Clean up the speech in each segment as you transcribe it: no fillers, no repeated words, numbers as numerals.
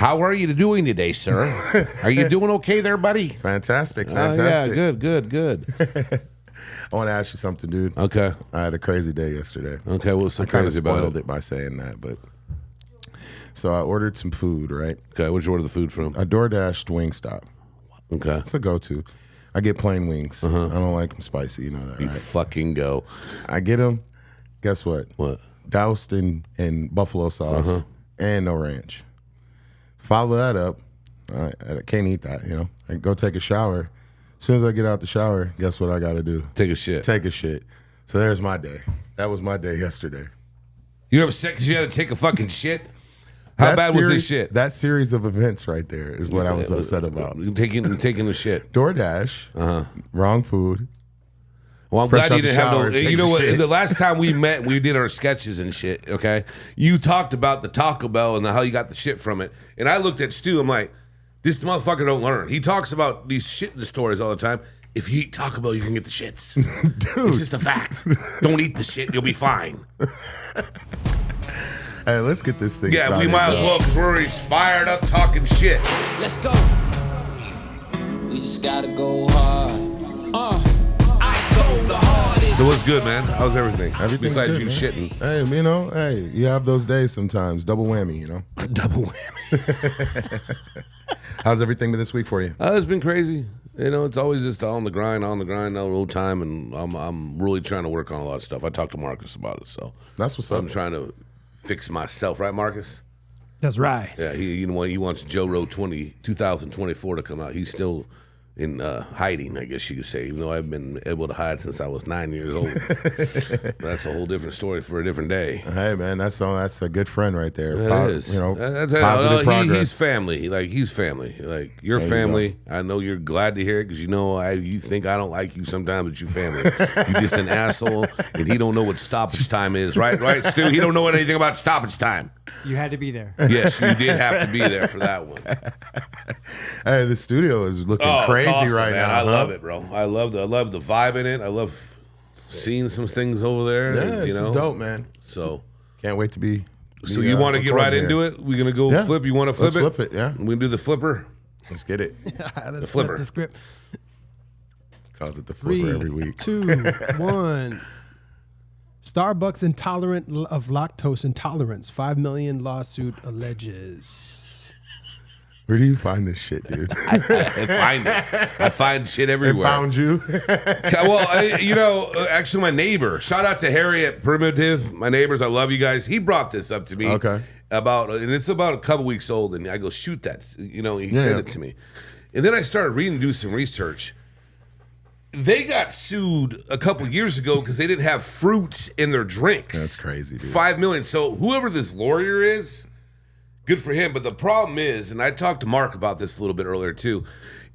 How are you doing today, sir? Are you doing okay there, buddy? Fantastic. Yeah, good. I want to ask you something, dude. Okay. I had a crazy day yesterday. Okay, what's so crazy about it? I spoiled it by saying that, but so I ordered some food, right? Okay, where'd you order the food from? I DoorDashed Wingstop. Okay. It's a go-to. I get plain wings. I don't like them spicy, you know that, right? You fucking go. I get them, guess what? What? Doused in buffalo sauce and no ranch. Follow that up. I can't eat that, you know. I go take a shower. As soon as I get out the shower, guess what I got to do? Take a shit. Take a shit. So there's my day. That was my day yesterday. You're upset because you had to take a fucking shit? How bad was this shit? That series of events right there is what I was upset about. Taking the shit. DoorDash, wrong food. Well, I'm Fresh glad you out the didn't have shower, no. take You know a what? shit. The last time we met, we did our sketches and shit. Okay, you talked about the Taco Bell and how you got the shit from it, and I looked at Stu. I'm like, this motherfucker don't learn. He talks about these shitting stories all the time. If you eat Taco Bell, you can get the shits. Dude. It's just a fact. Don't eat the shit. You'll be fine. Hey, let's get this thing Yeah, started. we might as well because we're already fired up talking shit. Let's go. We just gotta go hard. I go the hardest. So what's good, man? How's everything? Everything's Besides good, you man. shitting. Hey, you know, you have those days sometimes. Double whammy, you know. Double whammy. How's everything been this week for you? It's been crazy. You know, it's always just on the grind, all the time, and I'm really trying to work on a lot of stuff. I talked to Marcus about it, so That's what's up. I'm trying to fix myself, right, Marcus? That's right. Yeah, he wants Joe Road 2024 to come out. He's still in hiding, I guess you could say, even though I've been able to hide since I was 9 years old. That's a whole different story for a different day. Hey, man, that's a good friend right there. It is. You know, Positive progress. He's family. He's family. Like, your family. I know you're glad to hear it because you think I don't like you sometimes, but you family. You just an asshole, and he don't know what stoppage time is, right, Stu? He don't know anything about stoppage time. You had to be there. Yes, you did have to be there for that one. Hey, the studio is looking crazy it's awesome, right man. now. I love it, bro. I love the vibe in it. I love seeing some things over there. Yeah, this is dope, man. So Can't wait to be. So you want to get right into it? We're gonna go flip. You want to flip Let's flip it, yeah. We can do the flipper. Let's get it. Let's flipper. flip the script. Calls it the flipper 3, every week. 2, 1. Starbucks intolerant of lactose intolerance. 5 million lawsuit alleges. Where do you find this shit, dude? I find it. I find shit It everywhere. found you. Well, actually, my neighbor. Shout out to Harry at Primitive. My neighbors, I love you guys. He brought this up to me. Okay. And it's about a couple weeks old, and I go, shoot that. He sent it to me. And then I started reading, do some research. They got sued a couple years ago because they didn't have fruit in their drinks. That's crazy, dude. 5 million. So whoever this lawyer is, good for him. But the problem is, and I talked to Mark about this a little bit earlier too,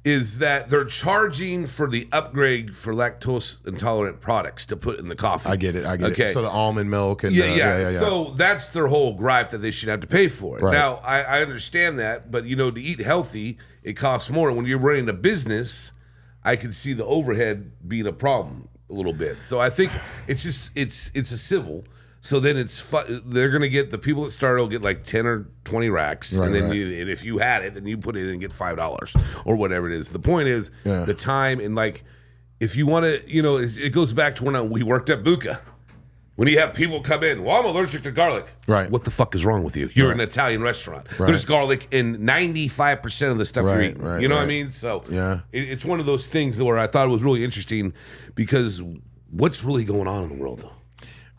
is that they're charging for the upgrade for lactose intolerant products to put in the coffee. I get it. Okay. So the almond milk and Yeah. So that's their whole gripe that they should have to pay for it. Right. Now, I understand that, but to eat healthy, it costs more. When you're running a business, I can see the overhead being a problem a little bit. So I think it's a civil. So then they're going to get, the people that start will get like 10 or 20 racks. Right, and then right. and if you had it, then you put it in and get $5 or whatever it is. The point is the time, and like, if you want to, it goes back to when we worked at Buca. When you have people come in, well, I'm allergic to garlic. Right. What the fuck is wrong with you? You're an Italian restaurant. Right. There's garlic in 95% of the stuff you're eating. Right, you know what I right. mean? So Yeah. it's one of those things where I thought it was really interesting because what's really going on in the world, though?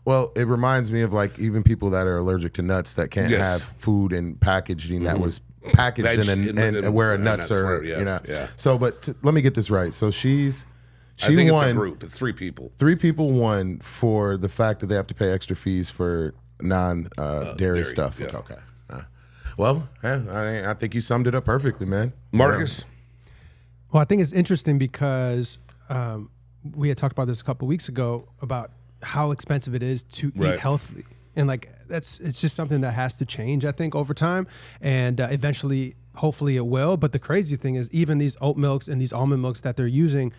Well, it reminds me of like even people that are allergic to nuts that can't Yes. have food and packaging that was packaged in where nuts are. were, yes, yeah. So, but let me get this right. So she I think won. it's a group. It's 3 people. 3 people won for the fact that they have to pay extra fees for non-dairy dairy, stuff. yeah. Okay. Well, I think you summed it up perfectly, man. Marcus? Well, I think it's interesting because we had talked about this a couple weeks ago about how expensive it is to Right. eat healthily. And like it's just something that has to change, I think, over time. And eventually, hopefully it will. But the crazy thing is even these oat milks and these almond milks that they're using,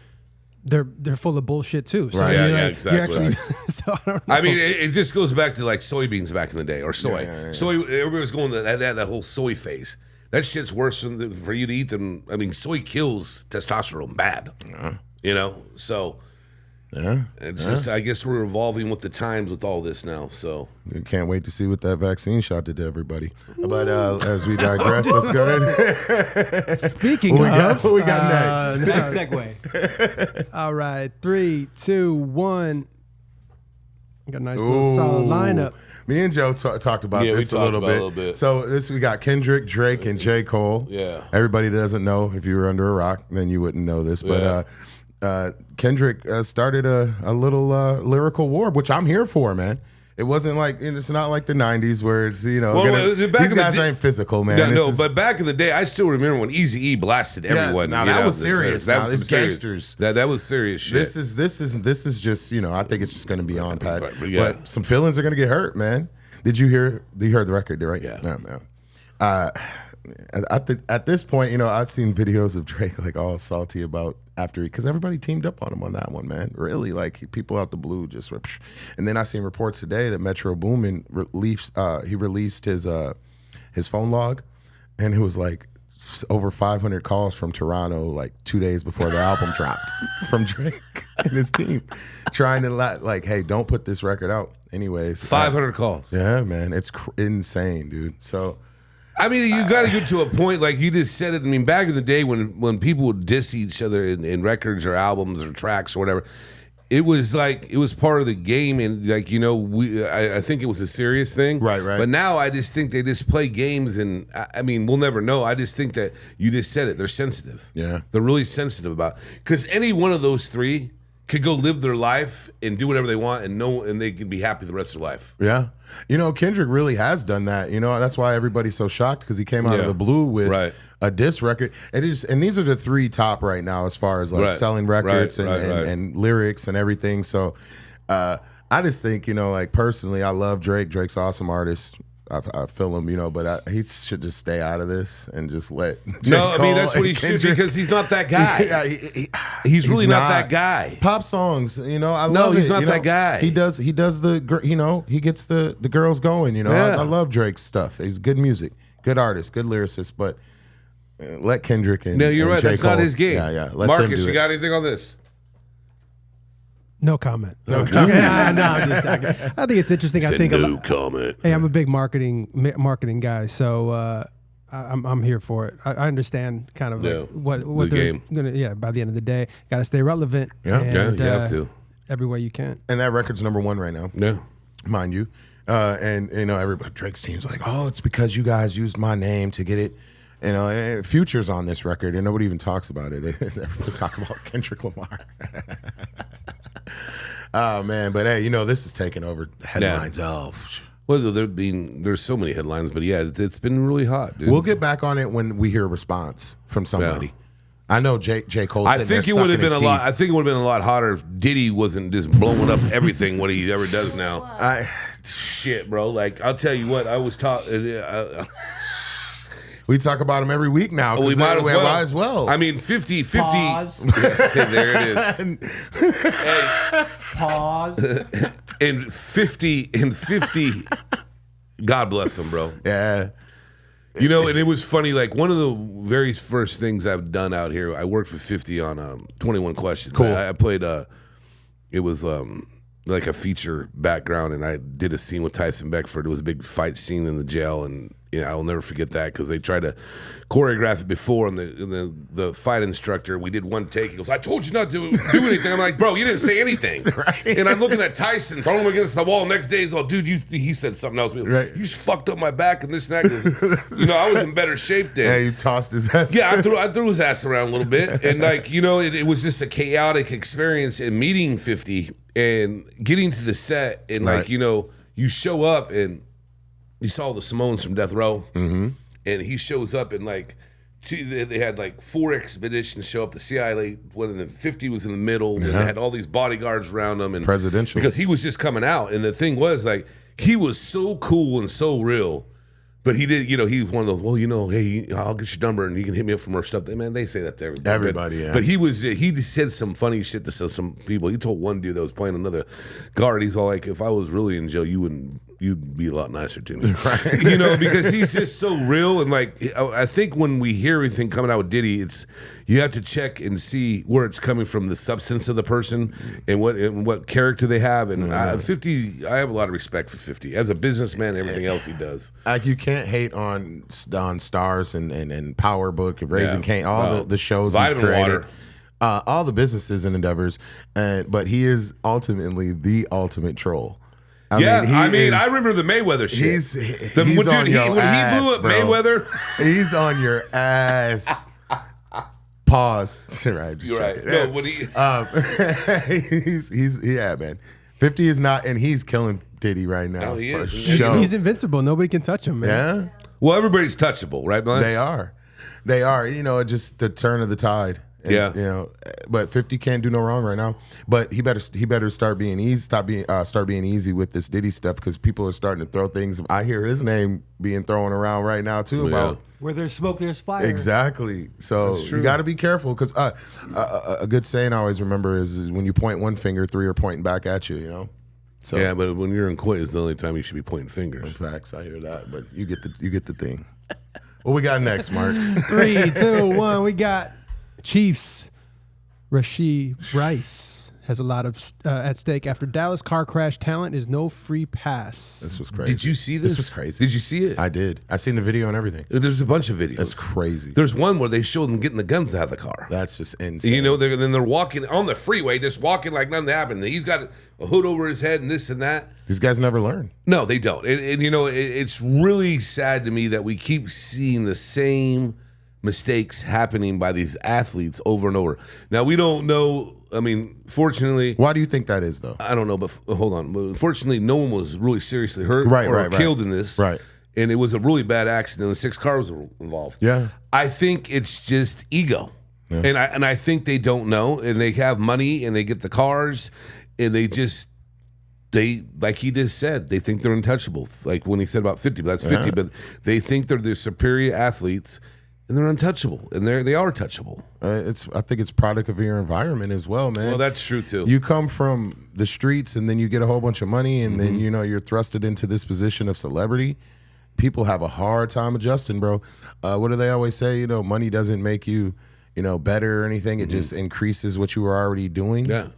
they're full of bullshit too. So Right. you're Yeah, like, exactly. you're actually, so I don't know. I mean, it just goes back to like soybeans back in the day, or soy. Yeah. Soy, everybody was going to that whole soy phase. That shit's worse for you to eat than, I mean, soy kills testosterone bad. You know, so it's just, I guess we're evolving with the times with all this now. So can't wait to see what that vaccine shot did to everybody. But as we digress, let's go ahead. Speaking of, what we got next? Next segue. All right, 3, 2, 1. Got a nice little solid lineup. Me and Joe talked about this a little bit. So we got Kendrick, Drake, and J. Cole. Yeah. Everybody that doesn't know, if you were under a rock, then you wouldn't know this. But Kendrick started a little lyrical war, which I'm here for, man. It wasn't like, it's not like the 90s where it's, you know, these guys ain't physical, man. But back in the day, I still remember when Eazy-E blasted everyone. Now that was serious. That was gangsters. That was serious shit. This is just, you know, I think it's just going to be on pad. Yeah. But some feelings are going to get hurt, man. You heard the record, right? Yeah. At this point, you know, I've seen videos of Drake like all salty about after, because everybody teamed up on him on that one, man. Really, like people out the blue just ripped. And then I seen reports today that Metro Boomin released his phone log, and it was like over 500 calls from Toronto like 2 days before the album dropped from Drake and his team, trying to like, hey, don't put this record out. Anyways, 500 calls. Yeah, man, it's insane, dude. So. I mean, you got to get to a point, like you just said it. I mean, back in the day when people would diss each other in records or albums or tracks or whatever, it was like, it was part of the game. And like, you know, I think it was a serious thing. Right. But now I just think they just play games, and I mean, we'll never know. I just think that you just said it. They're sensitive. Yeah. They're really sensitive about, because any one of those three could go live their life and do whatever they want and they can be happy the rest of their life. Yeah. You know, Kendrick really has done that. You know, that's why everybody's so shocked, because he came out of the blue with a diss record. And these are the three top right now as far as like selling records and lyrics and everything. So I just think, you know, like personally, I love Drake. Drake's an awesome artist. I feel him, you know, but he should just stay out of this and just let J. I mean, that's what he should, because he's not that guy. He's really not that guy. Pop songs, you know, I love it. No, he's not that guy. He does the, you know, he gets the girls going, you know. Yeah. I love Drake's stuff. He's good music, good artist, good lyricist, but let Kendrick and you're right. J. That's Cole, not his game. Yeah. Let Marcus, them do you got anything on this? No comment. No comment. No, I'm just talking. I think it's interesting. I think no comment. Hey, I'm a big marketing guy, so I'm here for it. I understand kind of like what they're gonna. Yeah, by the end of the day, got to stay relevant. Yeah, and, you have to every way you can. And that record's #1 right now. Yeah, mind you. And you know, everybody, Drake's team's like, oh, it's because you guys used my name to get it. You know, and Future's on this record, and nobody even talks about it. Everybody's talking about Kendrick Lamar. Oh man, but hey, you know, this is taking over headlines. Oh, well, there's so many headlines, but yeah, it's been really hot, dude. We'll get back on it when we hear a response from somebody. Yeah. I know J. Cole. I think it would have been a lot. I think it would have been a lot hotter if Diddy wasn't just blowing up everything what he ever does now. Shit, bro. Like I'll tell you what, I was taught. We talk about him every week now. We might as well. I mean, 50. Pause. There it is. Hey. Pause. And 50. God bless him, bro. Yeah. You know, and it was funny. Like one of the very first things I've done out here, I worked for 50 on 21 Questions. Cool. I played. It was like a feature background, and I did a scene with Tyson Beckford. It was a big fight scene in the jail, and you know, I'll never forget that because they tried to choreograph it before, and the fight instructor, we did one take. He goes, "I told you not to do anything." I'm like, "Bro, you didn't say anything." Right. And I'm looking at Tyson, throwing him against the wall. Next day, he's all, "Dude, he said something else. Right. You just fucked up my back and this and that." You know, I was in better shape then. Yeah, you tossed his ass. Yeah, I threw his ass around a little bit, and like, you know, it was just a chaotic experience. And meeting 50 and getting to the set, and like, you know, you show up and you saw the Simones from Death Row, and he shows up and like they had like 4 expeditions show up. The CIA, one of the 50 was in the middle, and they had all these bodyguards around him, and presidential, because he was just coming out. And the thing was, like, he was so cool and so real. But he did, you know, he was one of those, well, you know, hey, I'll get your number and you can hit me up for more stuff. Man, they say that to everybody. Yeah. But he just said some funny shit to some people. He told one dude that was playing another guard, he's all like, if I was really in jail, you you'd be a lot nicer to me. You know, because he's just so real. And like, I think when we hear everything coming out with Diddy, you have to check and see where it's coming from, the substance of the person and what character they have. And 50, I have a lot of respect for 50 as a businessman, everything else he does. Like, you can't hate on Stars and Power Book, Raising Cane, all the shows he's created. All the businesses and endeavors, but he is ultimately the ultimate troll. I remember the Mayweather shit. He's on your ass, he blew up bro. Mayweather. He's on your ass. Pause. Right, you're right. No, when he, yeah, man. 50 is not, and he's killing Diddy right now. No, he is. He's invincible. Nobody can touch him, man. Yeah. Well, everybody's touchable, right, Blanche? They are. You know, just the turn of the tide. And, yeah. You know, but 50 can't do no wrong right now. But he better start being easy. Start being easy with this Diddy stuff, because people are starting to throw things. I hear his name being thrown around right now too about. Where there's smoke, there's fire. Exactly. So you got to be careful, because a good saying I always remember is when you point one finger, 3 are pointing back at you. You know. So yeah, but when you're in court, it's the only time you should be pointing fingers. Facts. I hear that, but you get the thing. What we got next, Mark? 3, 2, 1. We got Chiefs. Rashee Rice has a lot of at stake after Dallas car crash. Talent is no free pass. This was crazy. Did you see this? This was crazy. Did you see it? I did. I seen the video and everything. There's a bunch of videos. That's crazy. There's one where they showed them getting the guns out of the car. That's just insane. You know, they're walking on the freeway, just walking like nothing happened. He's got a hood over his head and this and that. These guys never learn. No, they don't. And you know, it's really sad to me that we keep seeing the same mistakes happening by these athletes over and over. Now, we don't know. I mean, fortunately. Why do you think that is, though? I don't know, but hold on. Fortunately, no one was really seriously hurt or killed in this. Right. And it was a really bad accident. And 6 cars were involved. Yeah. I think it's just ego. Yeah. And I think they don't know. And they have money and they get the cars. And they like he just said, they think they're untouchable. Like when he said about 50, but that's 50. But they think they're the superior athletes. And they're untouchable, and they are touchable. I think it's product of your environment as well, man. Well, that's true too. You come from the streets, and then you get a whole bunch of money, and then you're thrusted into this position of celebrity. People have a hard time adjusting, bro. What do they always say? You know, money doesn't make you, better or anything. It just increases what you were already doing. Yeah.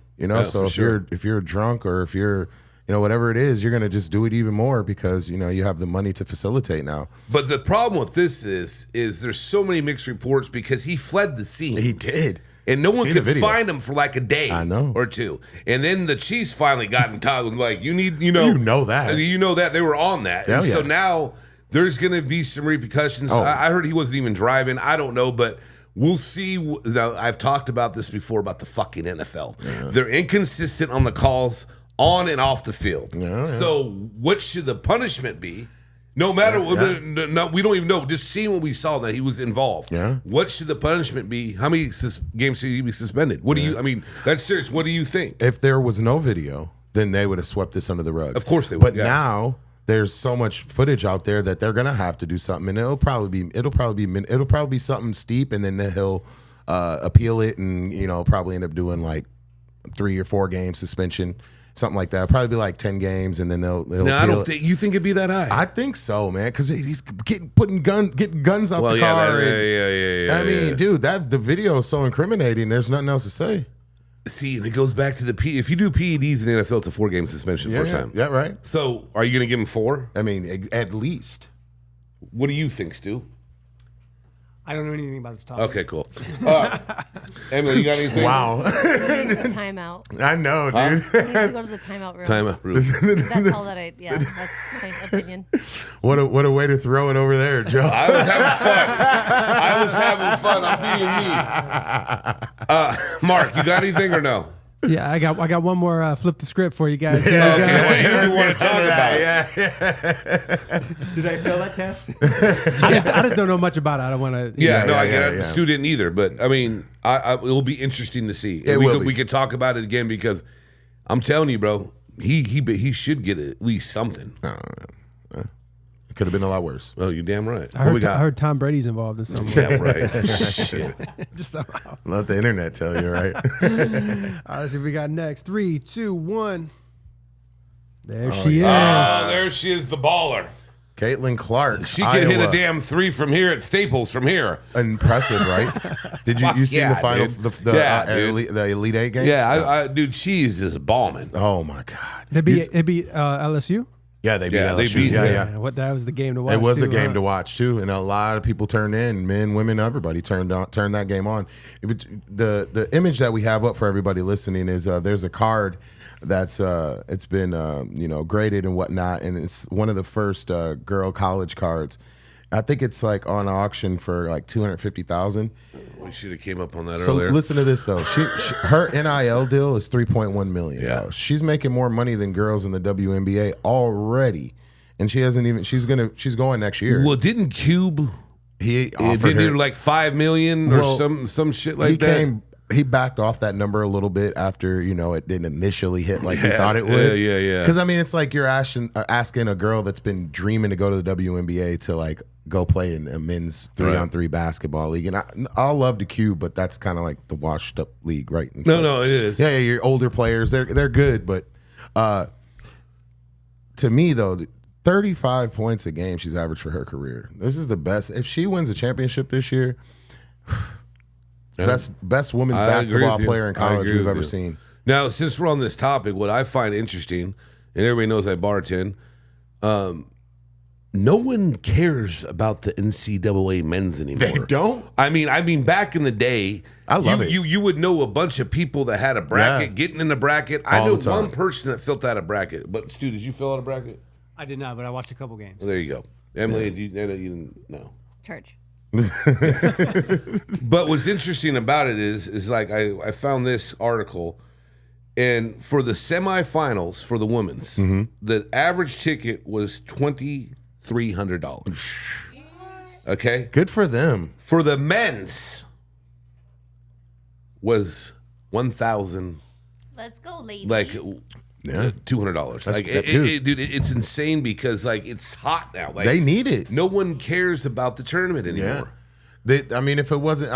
So if you're drunk or if you're whatever it is, you're going to just do it even more because, you have the money to facilitate now. But the problem with this is there's so many mixed reports because he fled the scene. He did. And no one could find him for like a day or two. And then the Chiefs finally got in touch with like, you need, know that. You know that. They were on that. And so now there's going to be some repercussions. Oh. I heard he wasn't even driving. I don't know, but we'll see. Now, I've talked about this before about the fucking NFL. Yeah. They're inconsistent on the calls on and off the field. Yeah. So what should the punishment be? No matter what, no, we don't even know. Just seeing what we saw that he was involved. Yeah. What should the punishment be? How many games should he be suspended? What do you? I mean, that's serious. What do you think? If there was no video, then they would have swept this under the rug. Of course they would. But now there's so much footage out there that they're gonna have to do something, and it'll probably be something steep, and then he'll appeal it, and probably end up doing like 3 or 4 game suspension. Something like that. Probably be like 10 games, and then they'll. No, I don't think you think it'd be that high. I think so, man, because he's getting guns out the car. Yeah. I mean, dude, the video is so incriminating. There's nothing else to say. See, and it goes back to if you do PEDs in the NFL, it's a 4-game suspension first time. Yeah, right. So, are you going to give him 4? I mean, at least. What do you think, Stu? I don't know anything about this topic. Okay, cool. Emily, you got anything? Wow. Timeout. I know, dude. I need to go to the timeout room. Timeout room. That's all that that's my opinion. What a way to throw it over there, Joe. I was having fun. I'm being me. Mark, you got anything or no? Yeah, I got one more flip the script for you guys. Okay, what do you want to talk about? Yeah. Did I fail that test? I just don't know much about it. I don't want to. I get it. Stu didn't either, but I mean, it will be interesting to see. We could talk about it again because I'm telling you, bro, he should get at least something. It could have been a lot worse. Oh, you damn right. I heard Tom Brady's involved in something. Yeah, right. Shit. Just somehow. Let the internet tell you, right? All right, let's see if we got next. 3, 2, 1. There she is. Oh, there she is, the baller. Caitlin Clark. She can hit Iowa. a damn 3 from here at Staples from here. Impressive, right? Did you see the final, dude. the Elite Eight games? Yeah, dude, she's just bombing. Oh my God. They beat LSU. Yeah, they beat Yeah, they LSU. beat- yeah. What that was the game to watch. It was a too, game huh? to watch too, and a lot of people turned in. Men, women, everybody turned that game on. The image that we have up for everybody listening is there's a card that's it's been graded and whatnot, and it's one of the first girl college cards. I think it's like on auction for like $250,000. We should have came up on that So earlier. listen to this though. Her NIL deal is $3.1 million. Yeah. She's making more money than girls in the WNBA already, and she hasn't even. She's going next year. Well, didn't Cube? He It offered did her like $5 million or Well, some shit like that. He backed off that number a little bit after it didn't initially hit like he thought it would. Yeah. Because I mean, it's like you're asking a girl that's been dreaming to go to the WNBA to like go play in a men's 3-on-3 basketball league, and I'll love the Cube, but that's kind of like the washed up league, right? And No, it is. Yeah, your older players, they're good, but to me though, 35 points a game she's averaged for her career. This is the best. If she wins a championship this year. Best women's I agree basketball with you. player in I college agree we've with ever you. seen. Now, since we're on this topic, what I find interesting, and everybody knows I bartend, no one cares about the NCAA men's anymore. They don't? I mean, back in the day, I love it. You would know a bunch of people that had a bracket, Yeah. getting in the bracket. I All know the time. one person that filled out a bracket. But Stu, did you fill out a bracket? I did not, but I watched a couple games. Well, there you go. Emily, you didn't know. Church. But what's interesting about it is like I found this article, and for the semifinals for the women's, the average ticket was $2,300. Okay, Good for them. for the men's was $1,000, Let's go, lady. like Yeah. $200. Like dude. dude, it's insane because like it's hot now. Like They need it. no one cares about the tournament anymore. I mean, if it wasn't,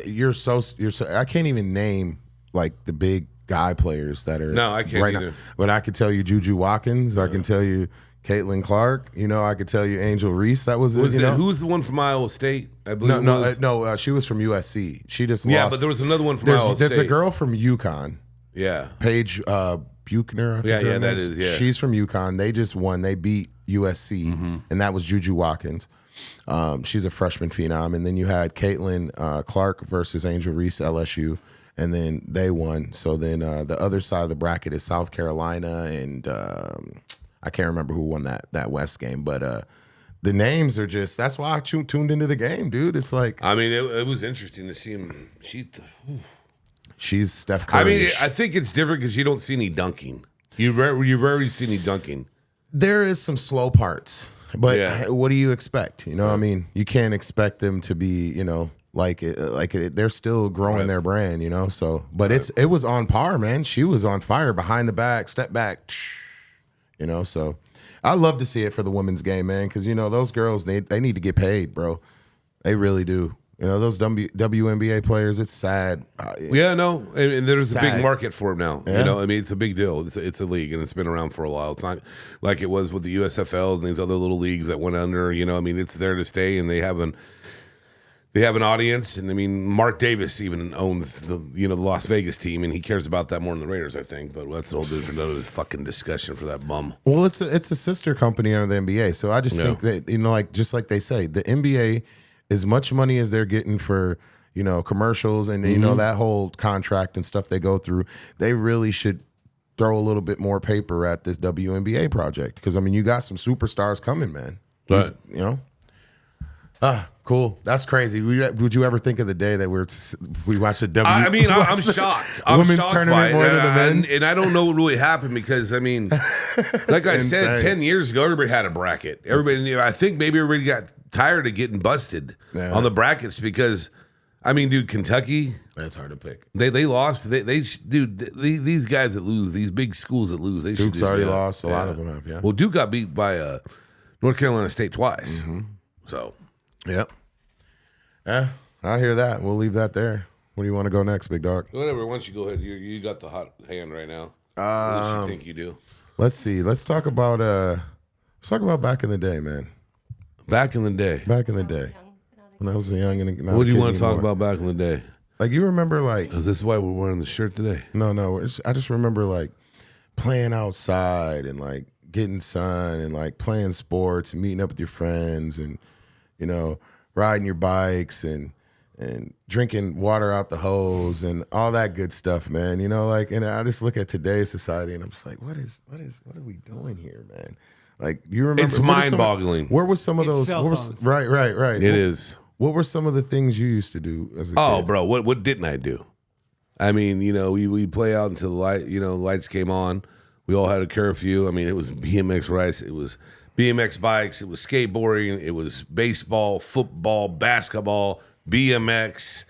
you're so. I can't even name like the big guy players that are. No, I can't right either. now. But I could tell you Juju Watkins. I can tell you Caitlin Clark. I could tell you Angel Reese. That was Was it. it, who's the one from Iowa State? I believe No. She was from USC. She just Yeah, lost. but there was another one from Iowa There's State. a girl from UConn. Yeah. Paige Buchner. I think Yeah, her that name is, yeah. She's from UConn. They just won. They beat USC, and that was Juju Watkins. She's a freshman phenom. And then you had Caitlin Clark versus Angel Reese, LSU, and then they won. So then the other side of the bracket is South Carolina, and I can't remember who won that West game, but the names are just, that's why I tuned into the game, dude. It's like, I mean, it was interesting to see him. she's Steph Curry. I mean, I think it's different because you don't see any dunking. You rarely see any dunking. There is some slow parts, but Yeah. what do you expect? I mean, you can't expect them to be, they're still growing their brand, So, but it was on par, man. She was on fire, behind the back, step back, So, I love to see it for the women's game, man, because those girls they need to get paid, bro. They really do. Those WNBA players, it's sad. Yeah, no, and there's a big Sad. market for them now. Yeah. I mean, it's a big deal. It's a league, and it's been around for a while. It's not like it was with the USFL and these other little leagues that went under. I mean, it's there to stay, and they have an audience. And I mean, Mark Davis even owns the Las Vegas team, and he cares about that more than the Raiders, I think. But that's a whole different other fucking discussion for that bum. Well, it's a sister company under the NBA, so I just think that just like they say, the NBA, as much money as they're getting for commercials and that whole contract and stuff they go through, they really should throw a little bit more paper at this WNBA project, because I mean, you got some superstars coming, man. Right. Cool. That's crazy. Would you ever think of the day that we watched the I mean, I'm shocked. I'm women's shocked tournament by more it. than the men's? And I don't know what really happened because, I mean, like I said, insane. 10 years ago, everybody had a bracket. Everybody knew. I think maybe everybody got tired of getting busted on the brackets because, I mean, dude, Kentucky, That's hard to pick. they lost. These guys that lose, these big schools that lose, they should Duke's just already be out. lost. A lot of them have, yeah. Well, Duke got beat by North Carolina State twice. So, Yep. Yeah, I hear that. We'll leave that there. Where do you want to go next, big dog? whatever. Why don't you go ahead? You got the hot hand right now. At least you think you do. Let's see. Let's talk about back in the day, man. Back in the day. Back in the day. When I was young and not What a do you kid want to talk anymore. about back in the day? Like, you remember, like, Is this why we're wearing the shirt today? no. I just remember, like, playing outside and, like, getting sun and, like, playing sports and meeting up with your friends and, you know, riding your bikes and drinking water out the hose and all that good stuff, man. You know, like, and I just look at today's society and I'm just like, what are we doing here, man? Like, you remember? It's mind-boggling. Where was some of It's those? cell What was, phones. right. It is. What were some of the things you used to do as a Oh, kid? bro, what didn't I do? I mean, you know, we play out until the lights came on. We all had a curfew. I mean, it was BMX rides, it was BMX bikes, it was skateboarding, it was baseball, football, basketball, BMX.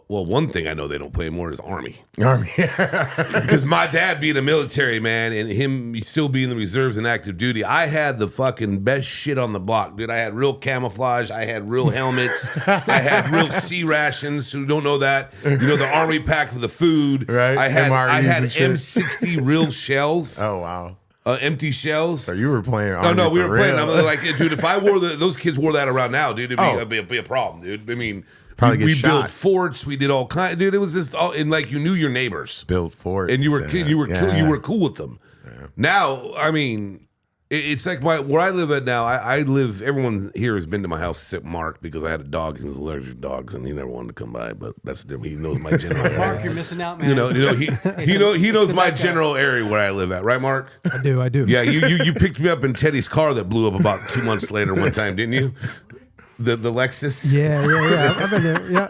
Well, one thing I know they don't play more is Army. Because my dad being a military man and him still being in the reserves and active duty, I had the fucking best shit on the block, dude. I had real camouflage. I had real helmets. I had real sea rations. Who don't know that? You know, the Army pack for the food. Right. I had MREs and shit. M60 real shells. Oh, wow. Empty shells. So you were playing No, Army we for were playing. real. I'm like, dude, if I wore those kids wore that around now, dude, it'd be a problem, dude. I mean, Probably get we shot. built forts. We did all kind. Dude, it was just all, and like you knew your neighbors, Built forts. and you were yeah. cool with them. Yeah. Now, I mean, it's like where I live at now. I live. Everyone here has been to my house except Mark because I had a dog. He was allergic to dogs, and he never wanted to come by. But that's different. He knows my general area. Mark, you're missing out, man. You know, he knows my Mecca. general area where I live at, right, Mark? I do. Yeah, you picked me up in Teddy's car that blew up about 2 months later one time, didn't you? The Lexus. Yeah. I've been there. Yeah.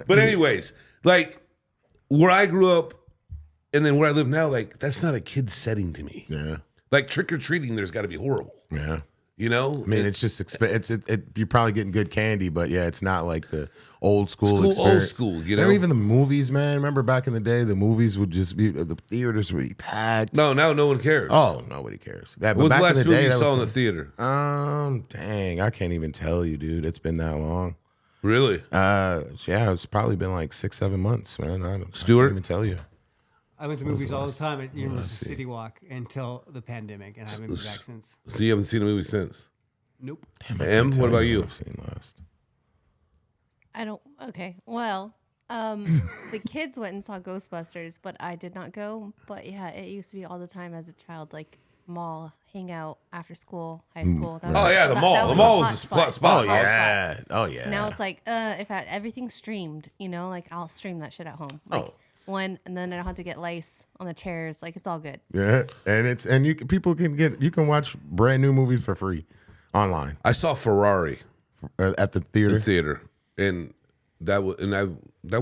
But anyways, like where I grew up and then where I live now, like that's not a kid setting to me. Yeah. Like trick or treating, there's got to be horrible. Yeah. You know, I mean, it's just you're probably getting good candy, but yeah, it's not like the old school experience. Old school, you know. Or even the movies, man. Remember back in the day, the movies would just be the theaters would be packed. No, now no one cares. Oh, nobody cares. Yeah, What was the back in last movie day, you that saw was in the theater? Dang, I can't even tell you, dude. It's been that long. Really? Yeah, it's probably been like 6-7 months, man. I Stuart? can't even tell you. I went to movies all the time at University City Walk until the pandemic, and I haven't been back since. So you haven't seen a movie since? Nope. Em, what about you? I've seen last. I don't. Okay. Well, the kids went and saw Ghostbusters, but I did not go. But yeah, it used to be all the time as a child, like mall, hang out after school, high school. That Oh yeah, the mall. The mall was a spot. Oh yeah. yeah. Oh yeah. Now it's like, if everything's streamed, you know, like I'll stream that shit at home. Like, and then I don't have to get lice on the chairs. Like it's all good. Yeah, and you can watch brand new movies for free online I saw Ferrari at the in theater. the theater, and that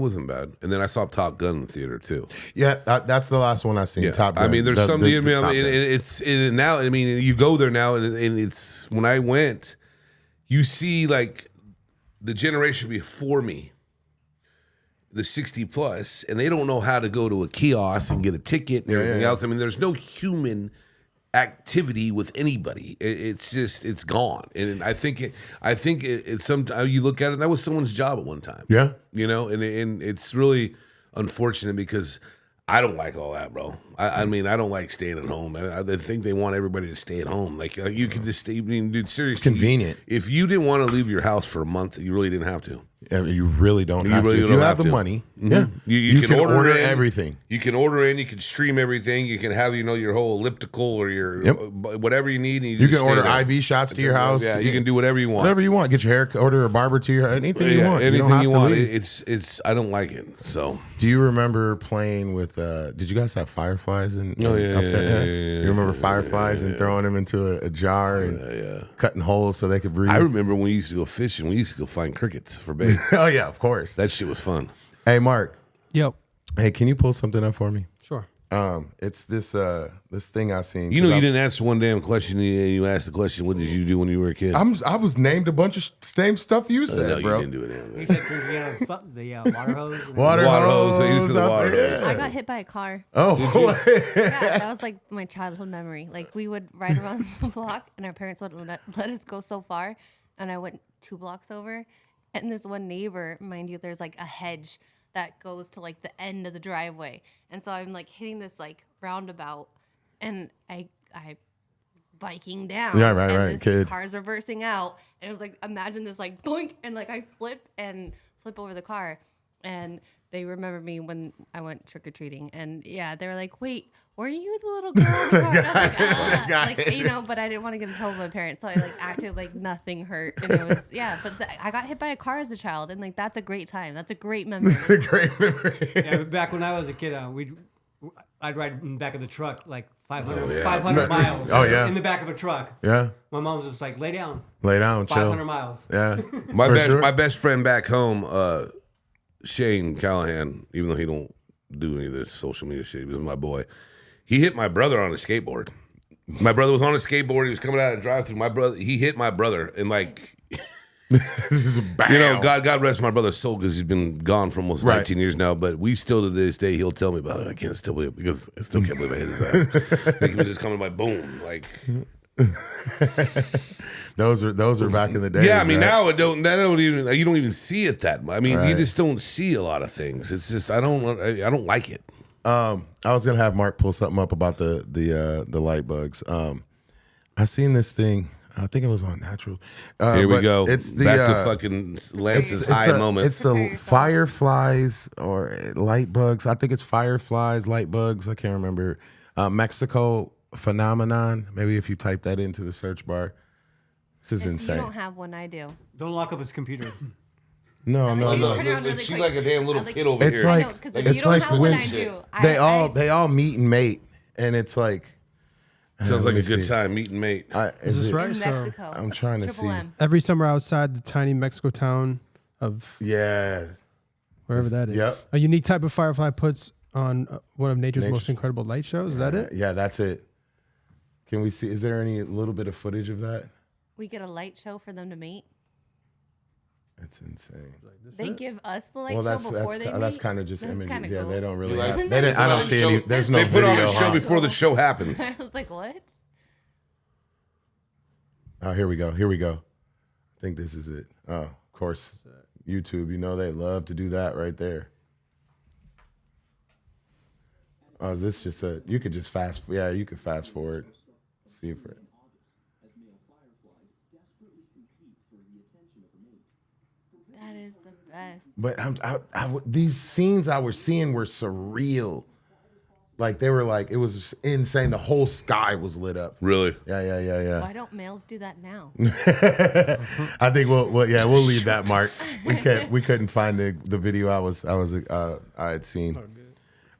wasn't bad. And then I saw Top Gun in the theater too. Yeah, that's the last one I seen. Yeah. Top Gun. I mean, there's some. the I mean, Top Gun. it's now. I mean, you go there now, and it's when I went, you see like the generation before me, the 60 plus, and they don't know how to go to a kiosk and get a ticket and everything else. I mean, there's no human activity with anybody. It's just it's gone. And I think it's sometimes you look at it, that was someone's job at one time. Yeah. You know, and it's really unfortunate because I don't like all that, bro. I mean, I don't like staying at home. I think they want everybody to stay at home. Like you could just stay. I mean, dude, seriously, Convenient. If you didn't want to leave your house for a month, you really didn't have to. You really don't have really to. If don't you have have the to. money, Mhm. yeah, You can order in. everything. You can order in. You can stream everything. You can have your whole elliptical or your whatever you need. And You just can stay order there. IV shots to your house. Yeah, you can do whatever you want. Whatever you want. Get your hair, order a barber to your anything you want. Anything don't have you to want. leave. It's. I don't like it. So. Do you remember playing with? Did you guys have fireflies and? Oh, yeah, up there? yeah. You remember fireflies and throwing them into a jar and cutting holes so they could breathe. I remember when we used to go fishing. We used to go find crickets for bait. Oh yeah, of course. That shit was fun. Hey Mark. Yo. Hey, can you pull something up for me? Sure. It's this thing I seen. You know, you didn't answer one damn question. And you asked the question, "What did you do when you were a kid?" I was named a bunch of same stuff you said, no, bro. you didn't do it. He said drinking out of the water hose. Water hose. They used to the up water there. hose. I got hit by a car. Oh, Yeah, that was like my childhood memory. Like we would ride around the block, and our parents would let us go so far, and I went 2 blocks over, and this one neighbor, mind you, there's like a hedge that goes to like the end of the driveway. And so I'm like hitting this like roundabout, and I biking down. Yeah, right, and right. This Kid. car's reversing out, and it was like, imagine this like boink, and like I flip over the car, and they remember me when I went trick or treating, and yeah, they were like, "Wait, were you the little girl in the car?" And I was like, like, you know, but I didn't want to get in trouble with my parents, so I like acted like nothing hurt, and it was But I got hit by a car as a child, and like that's a great time. That's a great memory. Great memory. Yeah, back when I was a kid, I'd ride in the back of the truck like 500, Oh, yeah. 500 miles. Oh, yeah. In the back of a truck. Yeah. My mom was just like, lay down. Lay down, 500 chill. miles. Yeah. My best friend back home, Shane Callahan, even though he don't do any of the social media shit, he was my boy. He hit my brother on a skateboard. My brother was on a skateboard. He was coming out of the drive-through. He hit my brother, and like, This is bad. you know, God rest my brother's soul, because he's been gone for almost Right. 19 years now. But we still, to this day, he'll tell me about it. I can't still believe it, because I still can't believe I hit his ass. Like, he was just coming by boom, like. Those were back in the day. Yeah, I mean, right? now you don't even see it that much. I mean, you Right. just don't see a lot of things. It's just I don't like it. I was gonna have Mark pull something up about the light bugs. I seen this thing. I think it was on Natural. Here we but go. It's the back to fucking Lance's high moment. It's the fireflies or light bugs. I think it's fireflies, light bugs. I can't remember. Mexico phenomenon. Maybe if you type that into the search bar. This is If insane. you don't have one, I do. Don't lock up his computer. No. Turn around really She's quick. like a damn little I like- kid over It's here. I like- know, 'cause it's if you don't like have one, I when do. they all meet and mate, and it's like Sounds let like a me good see. time, meet and mate. Is this right? In So Mexico. I'm trying to Triple see. M. every summer outside the tiny Mexico town of Yeah. wherever that is, Yep. a unique type of firefly puts on one of nature's most incredible light shows. Is that it? Yeah, that's it. Can we see? Is there any little bit of footage of that? We get a light show for them to mate. That's insane. They give us the light Well, show before they that's mate. kind of just That's imagery. kinda Yeah, cool. they don't really. Like- Have, they didn't, I don't see any. There's no They put video. on a show huh? before the show happens. I was like, what? Oh, here we go. Here we go. I think this is it. Oh, of course, YouTube. You know they love to do that right there. Oh, is this just a? You could just fast. Yeah, you could fast forward. See if it. That is the best. But these scenes I was seeing were surreal. Like they were like it was insane. The whole sky was lit up. Really? Yeah. Why don't males do that now? I think we'll leave that, Mark. We couldn't find the video I had seen.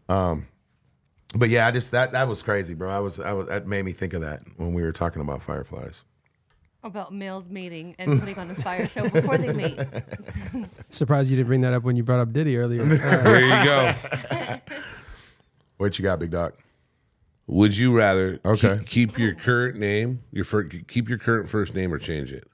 But yeah, that was crazy, bro. That made me think of that when we were talking about fireflies. About males mating and putting on a fire show before they mate. Surprised you didn't bring that up when you brought up Diddy earlier. There you go. What you got, big dog? Would you rather Okay. keep your current name, keep your current first name, or change it?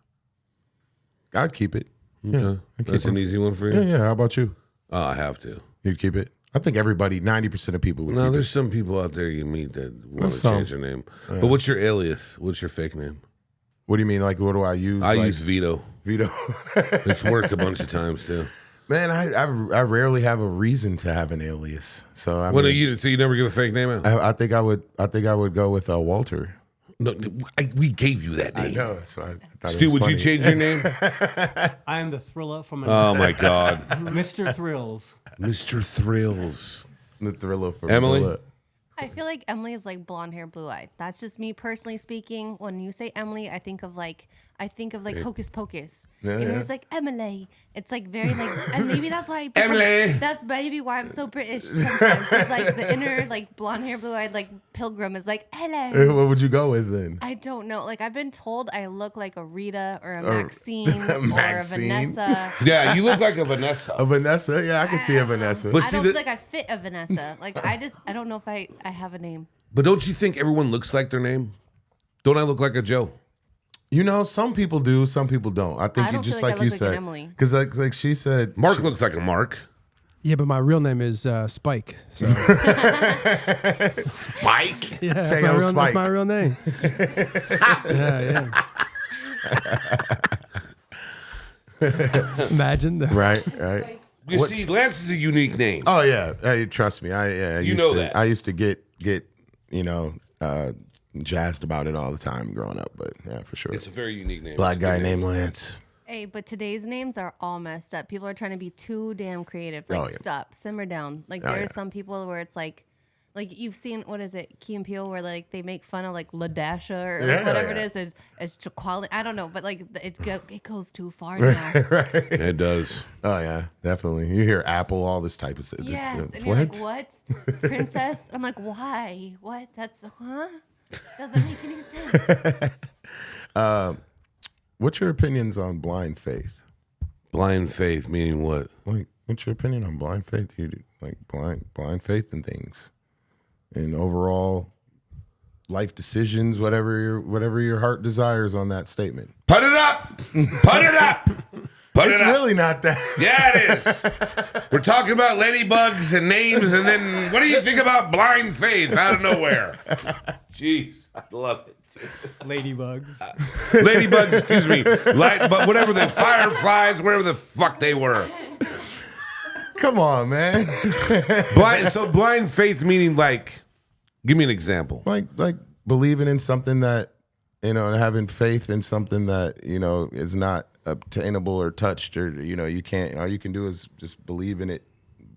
I'd keep it. Okay. That's an easy one for you. Yeah. How about you? Oh, I have to. You'd keep it. I think everybody, 90% of people would No, keep there's it. some people out there you meet that want to some. change their name. But what's your alias? What's your fake name? What do you mean? Like, what do I use? I Like, use Vito. Vito. It's worked a bunch of times too. Man, I rarely have a reason to have an alias. So I What mean, do you? So you never give a fake name out? I think I would go with Walter. No, we gave you that I name. know. So I thought Stu, it was would funny. you change your name? I am the Thriller from Oh my God, Mr. Thrills. Mr. Thrills. The Thriller for Emily? Manila. I feel like Emily is like blonde hair, blue eyed. That's just me personally speaking. When you say Emily, I think of like Hocus Pocus. Yeah, you know, yeah. it's like Emily. It's like very like, and maybe that's why Emily. That's maybe why I'm so British sometimes. It's like the inner like blonde hair, blue eyed like pilgrim is like hello. What would you go with then? I don't know. Like I've been told I look like a Rita or a Maxine or a Maxine. Vanessa. Yeah, you look like a Vanessa. A Vanessa? Yeah, I can see a Vanessa. But I see don't the- feel like I fit a Vanessa. Like I don't know if I have a name. But don't you think everyone looks like their name? Don't I look like a Joe? You know, some people do, some people don't. I think I you don't just feel like like I you look like an said. Emily. Because like she said, Mark looks like a Mark. Yeah, but my real name is Spike. So. Spike. Yeah, that's Teo Spike. my real name. yeah. Imagine the right. You see, Lance is a unique name. Oh yeah, hey, trust me. I used to get jazzed about it all the time growing up. But yeah, for sure. It's a very unique name. Black guy named Lance. Hey, but today's names are all messed up. People are trying to be too damn creative. Like, stop, simmer down. Like, there's some people where it's like you've seen, what is it, Key and Peele, where like they make fun of like Ladasha or like, whatever it is as quality. I don't know, but like it goes too far now. Right. It does. Oh yeah, definitely. You hear Apple, all this type of stuff. Yes, and you're like, what? Princess? I'm like, why? What? That's, doesn't make any sense. What's your opinions on blind faith? Blind faith meaning what? Like, what's your opinion on blind faith? You do, like blind faith in things, and overall life decisions, whatever your heart desires on that statement. Put it up. Put it up. Put It's it up. really not that. Yeah, it is. We're talking about ladybugs and names, and then what do you think about blind faith out of nowhere? Jeez, I love it. Ladybugs. Ladybugs, excuse me. But whatever the fireflies, whatever the fuck they were. Come on, man. Blind faith meaning like, give me an example. like believing in something that, and having faith in something that, is not obtainable or touched, or, you can't, all you can do is just believe in it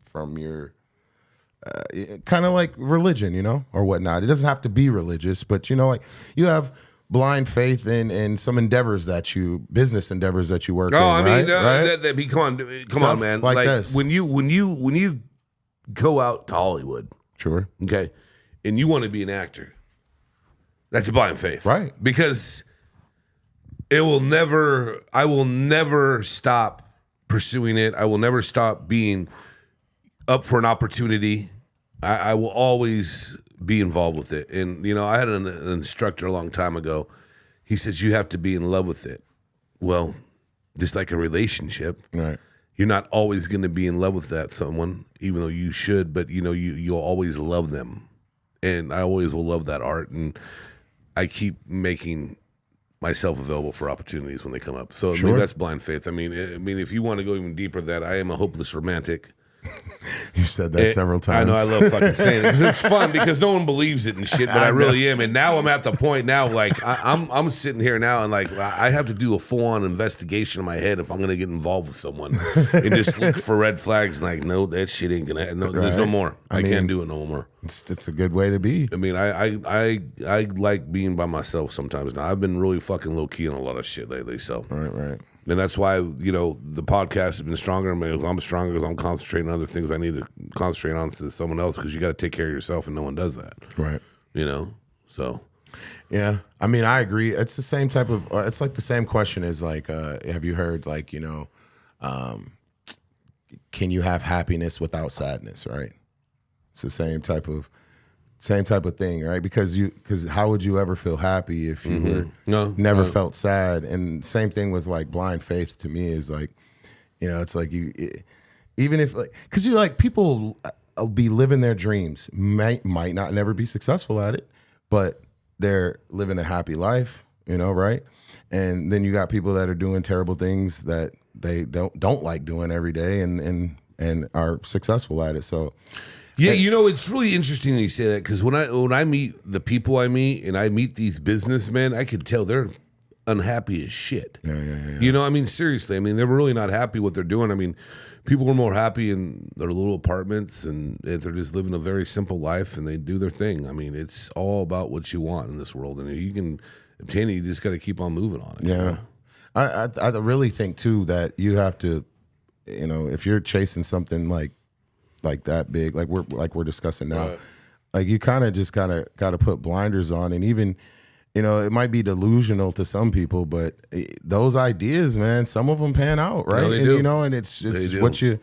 from your, kind of like religion, or whatnot. It doesn't have to be religious, but like you have blind faith in some business endeavors that you work in. I mean, right? Come on, man. Like this. When you go out to Hollywood, Sure. okay, and you want to be an actor, that's a blind faith, Right? Because I will never stop pursuing it. I will never stop being up for an opportunity. I will always be involved with it. And, I had an instructor a long time ago. He says, you have to be in love with it. Well, just like a relationship, Right. you're not always going to be in love with that someone, even though you should, but, you'll always love them. And I always will love that art. And I keep making myself available for opportunities when they come up. So, I mean, that's blind faith. I mean, if you want to go even deeper than that, I am a hopeless romantic. You said that several times. I know, I love fucking saying it because it's fun because no one believes it and shit, but I really am. And now I'm at the point now, like I'm sitting here now and like I have to do a full-on investigation in my head if I'm gonna get involved with someone and just look for red flags. Like, no, that shit ain't gonna happen. No, there's no more. I can't do it no more. It's a good way to be. I mean, I like being by myself sometimes now. I've been really fucking low key on a lot of shit lately, so Right. and that's why, the podcast has been stronger. I mean, I'm stronger because I'm concentrating on other things I need to concentrate on to someone else because you got to take care of yourself and no one does that. Right. So. Yeah. I mean, I agree. It's the same type of, it's like the same question as like, have you heard like, can you have happiness without sadness, right? It's the same type of thing, right? Because how would you ever feel happy if you never felt sad? And same thing with like blind faith to me is like, it's like even if like, because like people will be living their dreams, might not never be successful at it, but they're living a happy life, right? And then you got people that are doing terrible things that they don't like doing every day and are successful at it. So. Yeah, it's really interesting you say that because when I meet the people I meet and I meet these businessmen, I can tell they're unhappy as shit. Yeah. I mean, seriously, I mean, they're really not happy what they're doing. I mean, people are more happy in their little apartments and they're just living a very simple life and they do their thing. I mean, it's all about what you want in this world, and if you can obtain it, you just got to keep on moving on it. Yeah, I really think too that you have to, if you're chasing something like that big, like we're discussing now, right. Like you kind of got to put blinders on, and even, it might be delusional to some people, but those ideas, man, some of them pan out, right? No, they do. And it's just what you,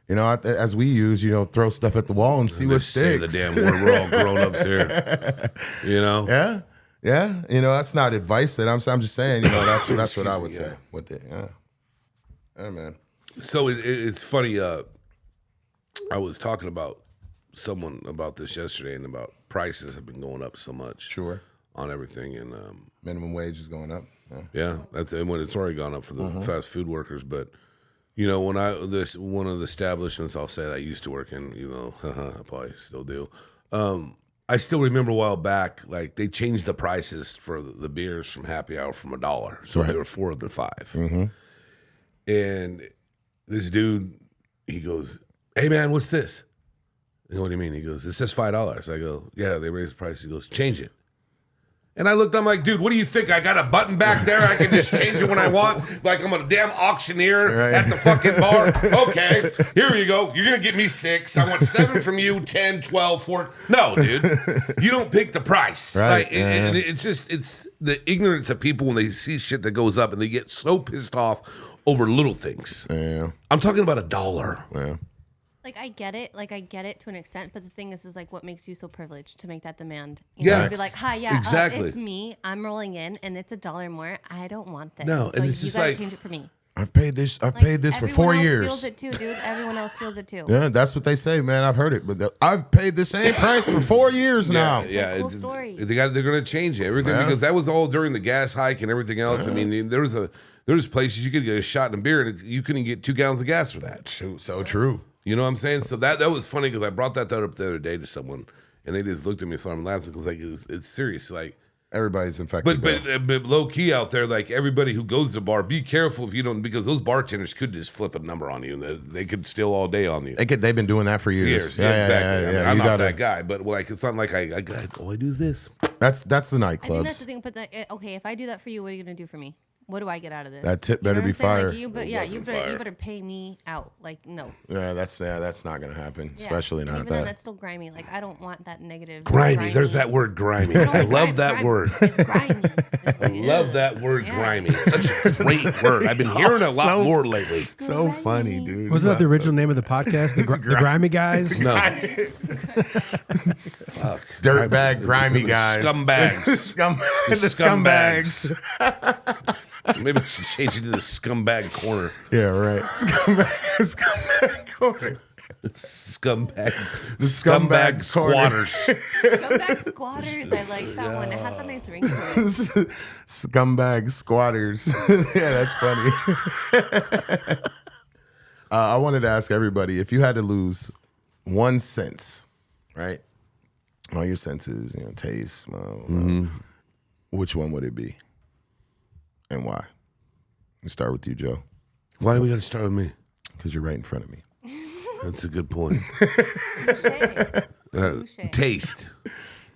as we use, throw stuff at the wall and see what sticks. Say the damn word. We're all grown ups here. Yeah. That's not advice that I'm just saying, that's what I would say with it. Yeah, man. So it's funny. I was talking about someone about this yesterday, and about prices have been going up so much. Sure. On everything, and minimum wage is going up. Yeah, that's and when it's already gone up for the fast food workers. But You know, when one of the establishments I'll say that I used to work in, you know, I probably still do. I still remember a while back, like they changed the prices for the beers from happy hour from $1, so they were $4 than $5. And this dude, he goes, "Hey man, what's this?" You know what do you mean? He goes, "It says $5." I go, "Yeah, they raised the price." He goes, "Change it." And I looked, I'm like, "Dude, what do you think? I got a button back there. I can just change it when I want. Like I'm a damn auctioneer at the fucking bar. Okay, here you go. You're going to get me 6. I want 7 from you, 10, 12, 4. No, dude. You don't pick the price. Right. Like, and it's the ignorance of people when they see shit that goes up and they get so pissed off over little things. Yeah. I'm talking about $1. Yeah. Like I get it to an extent, but the thing is like, what makes you so privileged to make that demand? Yeah, to be like, "Hi, yeah, exactly. it's me. I'm rolling in, and it's $1 more. I don't want this. No, and so it's just you gotta like- change it for me." I've paid this for Everyone 4 else years. Feels it too, dude. Everyone else feels it too. Yeah, that's what they say, man. I've heard it, but I've paid the same price for 4 years now. Yeah, Cool story. they're going to change everything because that was all during the gas hike and everything else. I mean, there was places you could get a shot in a beer and you couldn't get 2 gallons of gas for that. So true. You know what I'm saying? So that was funny because I brought that up the other day to someone and they just looked at me and started laughing because like it's serious. Like Everybody's infected. but low key out there, like everybody who goes to the bar, be careful if you don't, because those bartenders could just flip a number on you and they could steal all day on you. They've been doing that for years. Yeah, exactly. Yeah, I mean, I'm you not that guy, but like it's not like all I do is this. That's the I think nightclubs. that's the thing. But okay, if I do that for you, what are you gonna do for me? What do I get out of this? That tip You know better what be I'm saying? fire. Like, you better pay me out. Like no. Yeah, that's not gonna happen. Yeah. Especially not Even though that. that's still grimy. Like I don't want that negative. Grimy. There's that word, grimy. I love that word. It's grimy. It's like, Love that word, Yeah. grimy. Such a great word. I've been hearing a lot more lately. So funny, dude. Wasn't that the original name of the podcast? The Grimy Guys? No. Dirtbag, grimy guys. Scumbags. The scumbags. Maybe I should change it to the scumbag corner. Yeah, right. Scumbag corner. Scumbag. The scumbag squatters. Scumbag squatters. I like that one. It has a nice ring to it. Scumbag squatters. Yeah, that's funny. I wanted to ask everybody, if you had to lose one sense, right? All your senses, taste, smell, which one would it be? And why? Let's start with you, Joe. Why do we got to start with me? Because you're right in front of me. That's a good point. Touche. Taste.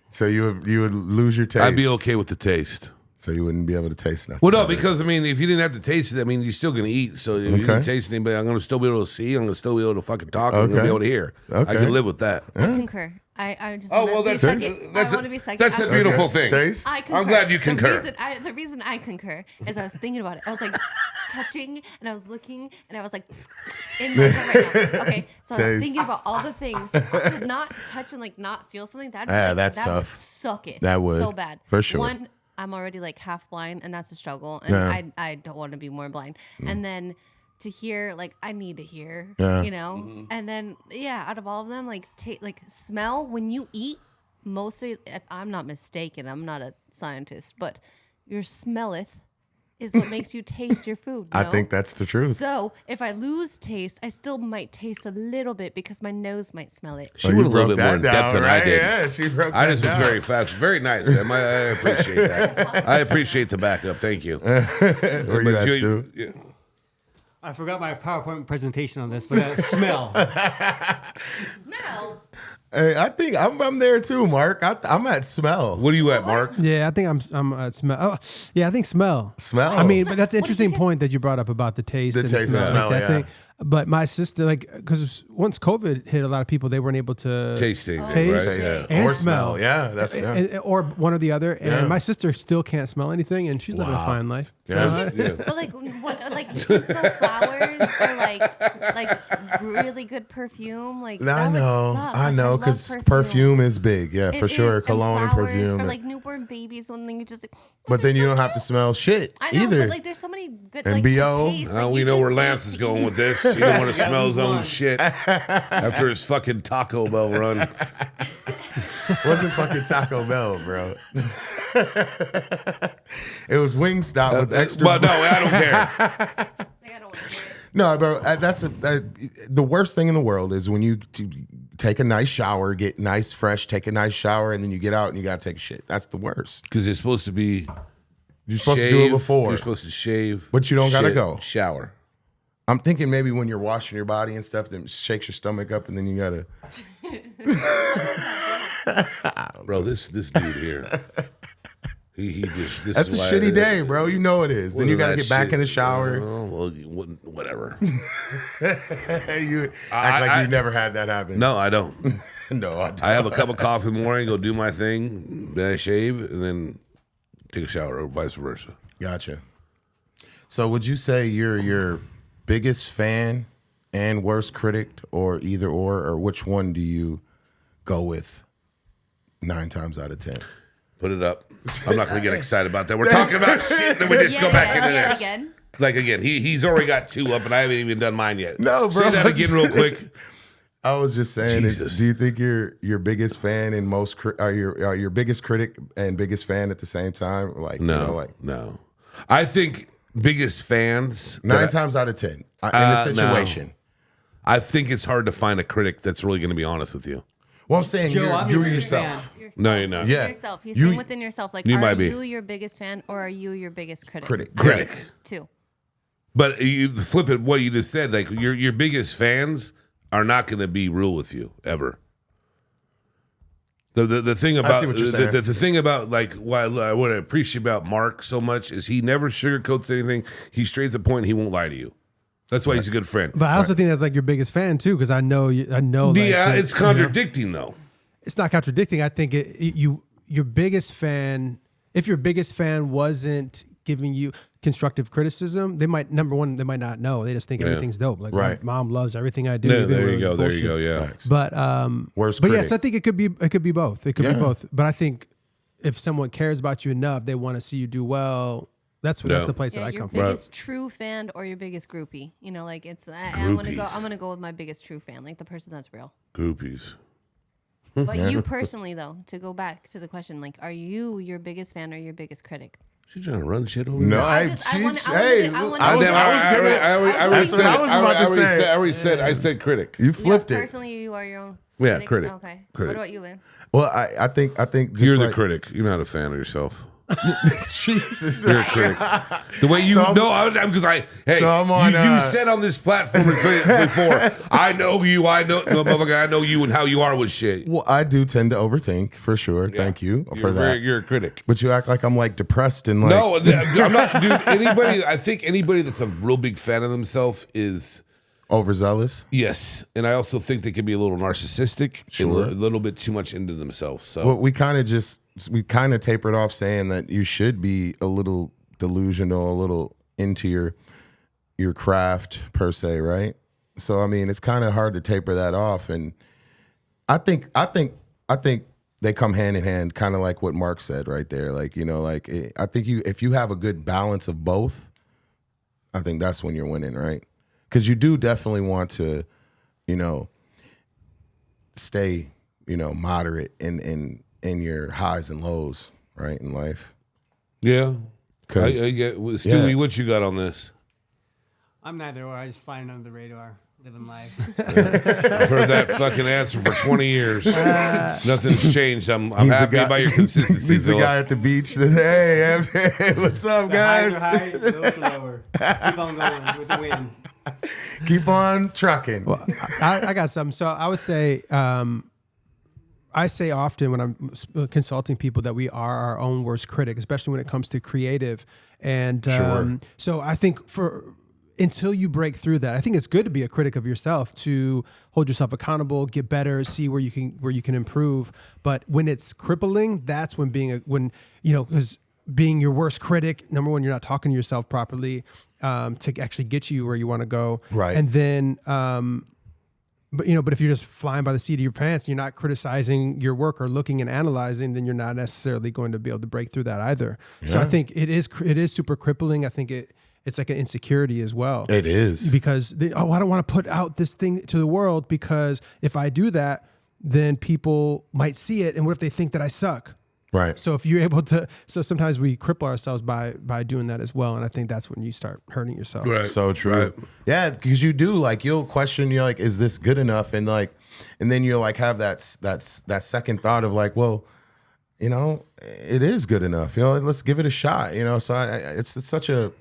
So you would lose your taste. I'd be okay with the taste. So you wouldn't be able to taste nothing. Well, no, because, I mean, if you didn't have to taste it, I mean, you're still going to eat. So if you don't taste anybody, I'm going to still be able to see. I'm going to still be able to fucking talk. I'm going to be able to hear. Okay. I can live with that. I concur. I just. Oh, well, I want to be second. That's a beautiful thing. Taste? I concur. I'm glad you concur. The reason I concur is I was thinking about it. I was like touching and I was looking and I was like in my head right now. Okay, so I was Taste. thinking about all the things to not touch and like not feel something. That's tough. Would suck it. That would. So bad. For sure. One, I'm already like half blind and that's a struggle. And Yeah. I don't want to be more blind. And then to hear, like I need to hear, Yeah. And then out of all of them, like smell when you eat. Mostly, if I'm not mistaken, I'm not a scientist, but your smelleth is what makes you taste your food. I think that's the truth. So if I lose taste, I still might taste a little bit because my nose might smell it. She went a little bit more in depth than I did. Yeah, she broke I that just was down. very fast. Very nice. I appreciate that. I appreciate the backup. Thank you. Where you at, Stu? Yeah. I forgot my PowerPoint presentation on this, but smell. Smell. Hey, I think I'm there too, Mark. I'm at smell. What are you at, Mark? Yeah, I think I'm at smell. Oh, yeah, I think smell. Smell. I mean, but that's an interesting point that you brought up about the taste. The and taste and smell, that yeah. thing. But my sister, because once COVID hit, a lot of people, they weren't able to Tasting, taste right? Taste. and Or smell. Yeah, that's or one or the other. And Yeah. my sister still can't smell anything, and she's living a fine life. Yeah. But like what? Like you can smell flowers or like really good perfume. Like that would suck. I know, love because perfume is big. Yeah, It for sure. is, Cologne and flowers perfume. for like newborn babies when you just. But then you don't have to smell shit I know, either. but like there's so many good And like BO? to taste. Oh, like, we you know just where want Lance to is going with this. He didn't want to smell his own shit after his fucking Taco Bell run. Wasn't fucking Taco Bell, bro. It was Wingstop with extra. But no, I don't care. Like, I don't want to hear it. No, bro, the worst thing in the world is when you take a nice shower, get nice, fresh, take a nice shower, and then you get out and you got to take a shit. That's the worst. Because it's supposed to be. You're supposed to do it before. You're supposed to shave. But you don't got to go. Shower. I'm thinking maybe when you're washing your body and stuff, then shakes your stomach up, and then you got to. Bro, this dude here. He just. That's a shitty day, bro. You know it is. Then you got to get back in the shower. Oh, well, whatever. You act like you never had that happen. No, I don't. No, I don't. I have a cup of coffee in the morning, go do my thing, then I shave, and then take a shower, or vice versa. Gotcha. So would you say you're your biggest fan and worst critic, or either or which one do you go with 9 times out of 10? Put it up. I'm not going to get excited about that. We're talking about shit, then we just go back into this. Again. Like, again, he's already got 2 up, and I haven't even done mine yet. No, bro. Say that again real quick. I was just saying, Jesus. do you think you're your biggest fan and are your biggest critic and biggest fan at the same time? Like, No, no. I think biggest fans. 9 times out of 10 in the situation. No. I think it's hard to find a critic that's really going to be honest with you. Well, I'm saying Joe, you're I'm yourself. No, you're not. Yeah. Yourself. He's You- saying within yourself. Like, You are might be. you your biggest fan or are you your biggest critic? Critic. 2. But you flip it, what you just said, like your biggest fans are not going to be real with you ever. The thing about see what you're saying. the thing about like what I appreciate about Mark so much is he never sugarcoats anything. He's straight to the point. He won't lie to you. That's why he's a good friend. But I also think that's like your biggest fan too, because I know. Like, Yeah, that, it's contradicting though. It's not contradicting. I think your biggest fan. If your biggest fan wasn't giving you constructive criticism, they might not know. They just think everything's dope. Like Right. my mom loves everything I do. Yeah, even there when you it go. was There you bullshit. go. Yeah. Facts. Worst But critic. yes, I think it could be both. It could Yeah. be both. But I think if someone cares about you enough, they want to see you do well. That's the place that I your come from. biggest true fan or your biggest groupie. You know, like it's. I'm Groupies. gonna go with my biggest true fan, like the person that's real. Groupies. But you personally, though, to go back to the question, like, are you your biggest fan or your biggest critic? She's trying to run shit over No, here. I just- I wanna- hey, I wanna- I was gonna. already That's what I was about to say. I said critic. You flipped it. Personally, you are your own. Yeah, critic. Okay. Critic. What about you, Lance? Well, I think just You're the like, critic. You're not a fan of yourself. Jesus. You're a critic. The way you So I'm- because So I'm on, you said on this platform before, I know you, motherfucker, I know you and how you are with shit. Well, I do tend to overthink for sure. Yeah. Thank you for You're that. You're a critic. But you act like I'm like depressed and like No, I'm not, dude. I think anybody that's a real big fan of themselves is. overzealous. Yes, and I also think they can be a little narcissistic, Sure. and a little bit too much into themselves. So Well, we kind of tapered off saying that you should be a little delusional, a little into your craft per se, right? So I mean, it's kind of hard to taper that off, and I think they come hand in hand, kind of like what Mark said right there. Like I think if you have a good balance of both, I think that's when you're winning, right? Because you do definitely want to, stay, moderate in your highs and lows, right, in life. yeah. 'Cause- Stewie, what you got on this? I'm neither or. I just flying under the radar, living life. I've heard that fucking answer for 20 years. Nothing's changed. I'm He's the happy guy- about your consistency. He's the Zilla. guy at the beach that, hey, what's up, The highs are guys? high, the lows are lower. Keep on going with the wind. Keep on trucking. Well, I got something. So I would say, I say often when I'm consulting people that we are our own worst critic, especially when it comes to creative. And Sure. so I think until you break through that, I think it's good to be a critic of yourself, to hold yourself accountable, get better, see where you can improve. But when it's crippling, that's when because being your worst critic, number one, you're not talking to yourself properly to actually get you where you want to go. Right. And then, but if you're just flying by the seat of your pants and you're not criticizing your work or looking and analyzing, then you're not necessarily going to be able to break through that either. So I think it is super crippling. I think it's like an insecurity as well. It is. Because I don't want to put out this thing to the world, because if I do that, then people might see it. And what if they think that I suck? Right. So if you're able to, so sometimes we cripple ourselves by doing that as well, and I think that's when you start hurting yourself. Right. So true. Right. Yeah, because you do like you'll question. You're like, is this good enough? And then you'll like have that second thought of like, well, you know, it is good enough. You know, let's give it a shot. You know, so it's such a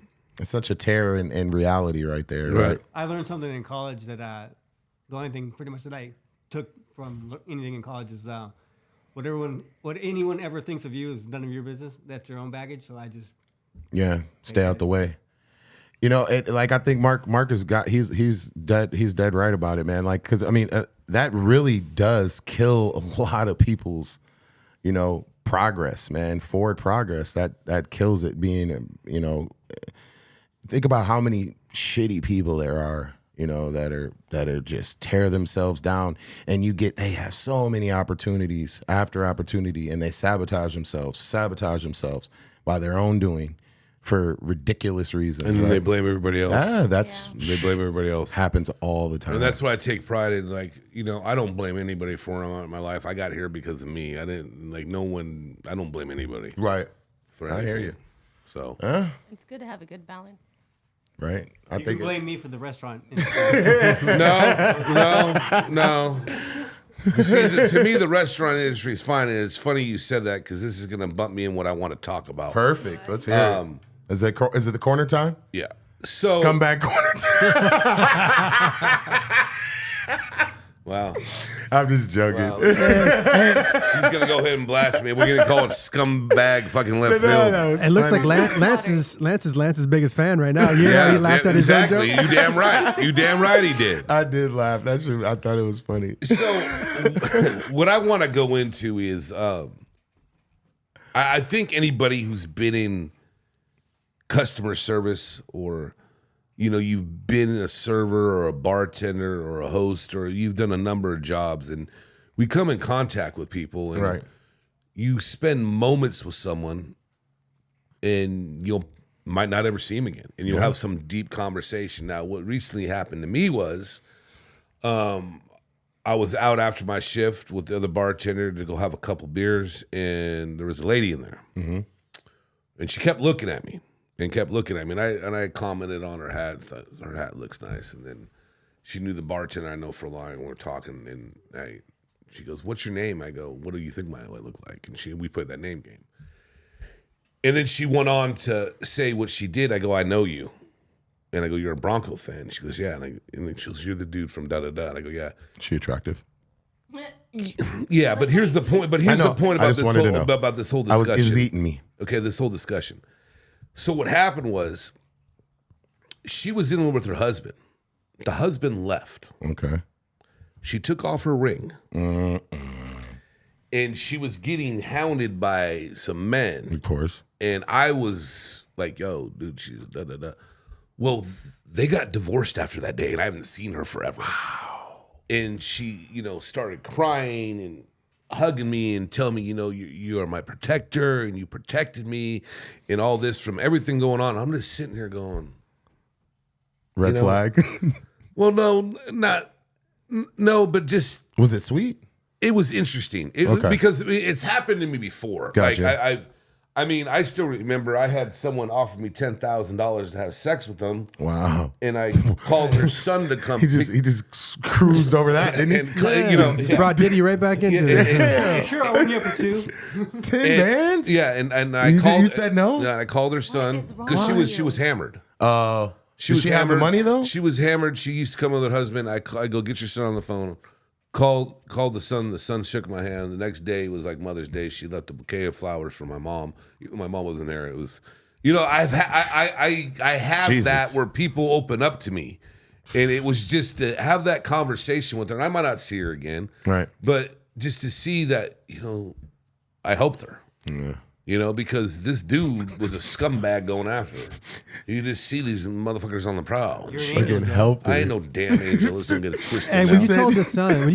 tear in reality right there. Right. I learned something in college that the only thing pretty much that I took from anything in college is what anyone ever thinks of you is none of your business. That's your own baggage. So I just stay out the way. You know, like I think Mark has got he's dead right about it, man. Like, because I mean that really does kill a lot of people's, you know, progress, man. Forward progress that kills it. Being, you know, think about how many shitty people there are, you know, that are just tear themselves down, and they have so many opportunities after opportunity, and they sabotage themselves by their own doing for ridiculous reasons. And then they blame everybody else. They blame everybody else. Happens all the time. And that's what I take pride in. Like, you know, I don't blame anybody for my life. I got here because of me. I didn't I don't blame anybody. Right. For I anything. hear you. So It's good to have a good balance. Right. I you think can blame me for the restaurant. No. See, to me, the restaurant industry is fine, and it's funny you said that because this is going to bump me in what I want to talk about. Perfect. Let's hear it. Is it the corner time? Yeah. So Scumbag corner time. Wow. I'm just joking. Wow. He's gonna go ahead and blast me. We're gonna call it scumbag fucking left field. It looks like Lance is Lance's biggest fan right now. You know, he laughed at his own exactly. joke. You damn right. You damn right he did. I did laugh. I thought it was funny. So what I want to go into is I think anybody who's been in customer service, or you know, you've been a server or a bartender or a host, or you've done a number of jobs, and we come in contact with people, and Right. you spend moments with someone, and you might not ever see him again, and you'll have some deep conversation. Now, what recently happened to me was I was out after my shift with the other bartender to go have a couple beers, and there was a lady in there, and she kept looking at me. And I commented on her hat. Thought her hat looks nice. And then she knew the bartender I know for a long, and we're talking. And she goes, "What's your name?" I go, "What do you think I look like?" And we played that name game. And then she went on to say what she did. I go, "I know you." And I go, "You're a Bronco fan?" She goes, "Yeah." And then she goes, "You're the dude from da-da-da." And I go, "Yeah." She attractive? Yeah, but here's the point. But here's the point about this whole discussion. It was eating me. Okay, this whole discussion. So what happened was she was in with her husband. The husband left. Okay. She took off her ring. And she was getting hounded by some men. Of course. And I was like, yo, dude, she's da-da-da. Well, they got divorced after that day, and I haven't seen her forever. Wow. And she, you know, started crying and hugging me and telling me, you know, you are my protector, and you protected me, and all this from everything going on. I'm just sitting here going, Red flag. well, no, but just Was it sweet? it was interesting. Because it's happened to me before. Gotcha. Like I still remember I had someone offer me $10,000 to have sex with them. Wow. And I called her son to come. He just cruised over that, didn't he? And, you know, Brought Diddy right back into it. Sure, I'll win you for 2. 10 bands? Yeah, and I called. You said no? Yeah, and I called her son is wrong because with she you? was hammered. Did she have the money though? She was hammered. She used to come with her husband. I go, get your son on the phone. Called the son. The son shook my hand. The next day was like Mother's Day. She left a bouquet of flowers for my mom. My mom wasn't there. It was, you know, I have Jesus. that where people open up to me, and it was just to have that conversation with her. And I might not see her again, Right. But just to see that, you know, I helped her. Yeah. You know, because this dude was a scumbag going after her. You just see these motherfuckers on the prowl. You're an Fucking angel, helped her. I ain't no damn angel. Let's don't get it twisted. And now. when you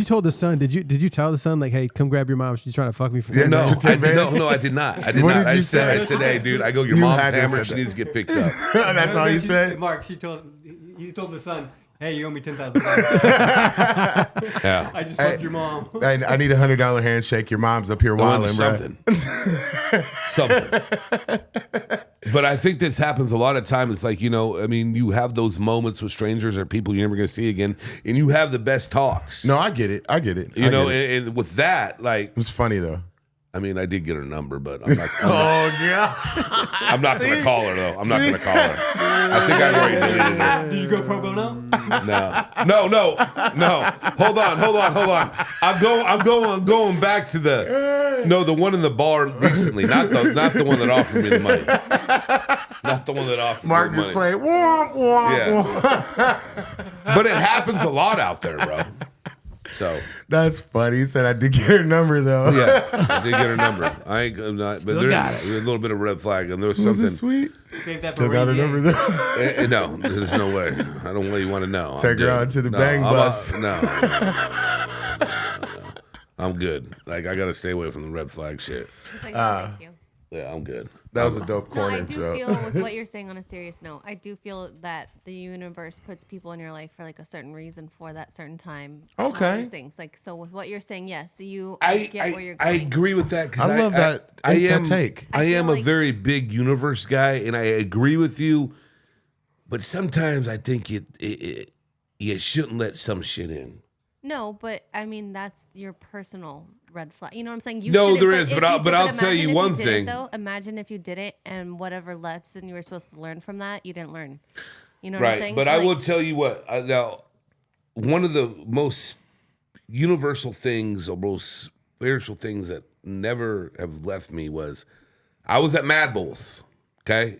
told the son, did you tell the son like, hey, come grab your mom? She's trying to fuck me for $1 No, million? I did not. I did What not. did you I say? said, hey, dude, I go, your You mom's had to hammered. say She that. needs to get picked up. That's all you said? Mark, you told the son, Hey, you owe me $10,000. Yeah. I just fucked your mom. I need $100 handshake. Your mom's up here wilding, bro. Something. But I think this happens a lot of time. It's like, I mean, you have those moments with strangers or people you're never going to see again, and you have the best talks. No, I get it. And with that, like, It was funny though. I mean, I did get her number, but I'm not. Yeah. I'm not going to call her though. I'm not going to call her. I think I already deleted her. Did you go pro bono? No. Hold on. I'm going back to the one in the bar recently, not the one that offered me the money. Not the one that offered Mark me the just money. played. Wah, wah, Yeah. But it happens a lot out there, bro. So That's funny. He said I did get her number though. yeah, I did get her number. I'm not, but there's got it. a little bit of red flag, and there was Was something. it sweet? Save that Still for got her rainy number day. though. No, there's no way. I don't really want to know. Take her out to the bang bus. No. I'm good. Like, I got to stay away from the red flag shit. It's like, no, thank you. Yeah, I'm good. That was a dope No, corner I do joke. feel with what you're saying on a serious note, I do feel that the universe puts people in your life for like a certain reason for that certain time. and all Okay. these things. Like, so with what you're saying, yes, I I get where you're going. agree with that because I love that take. I I feel am a like- very big universe guy, and I agree with you. But sometimes I think you shouldn't let some shit in. No, but I mean that's your personal red flag. You know what I'm saying? You No, shouldn't- there but is, if but you I'll did- tell imagine you if one did thing. It, though, imagine if you did it and whatever lesson you were supposed to learn from that, you didn't learn. You know what I'm Right, saying? but I Like, will tell you what. Now, one of the most universal things or most spiritual things that never have left me was I was at Mad Bulls. Okay,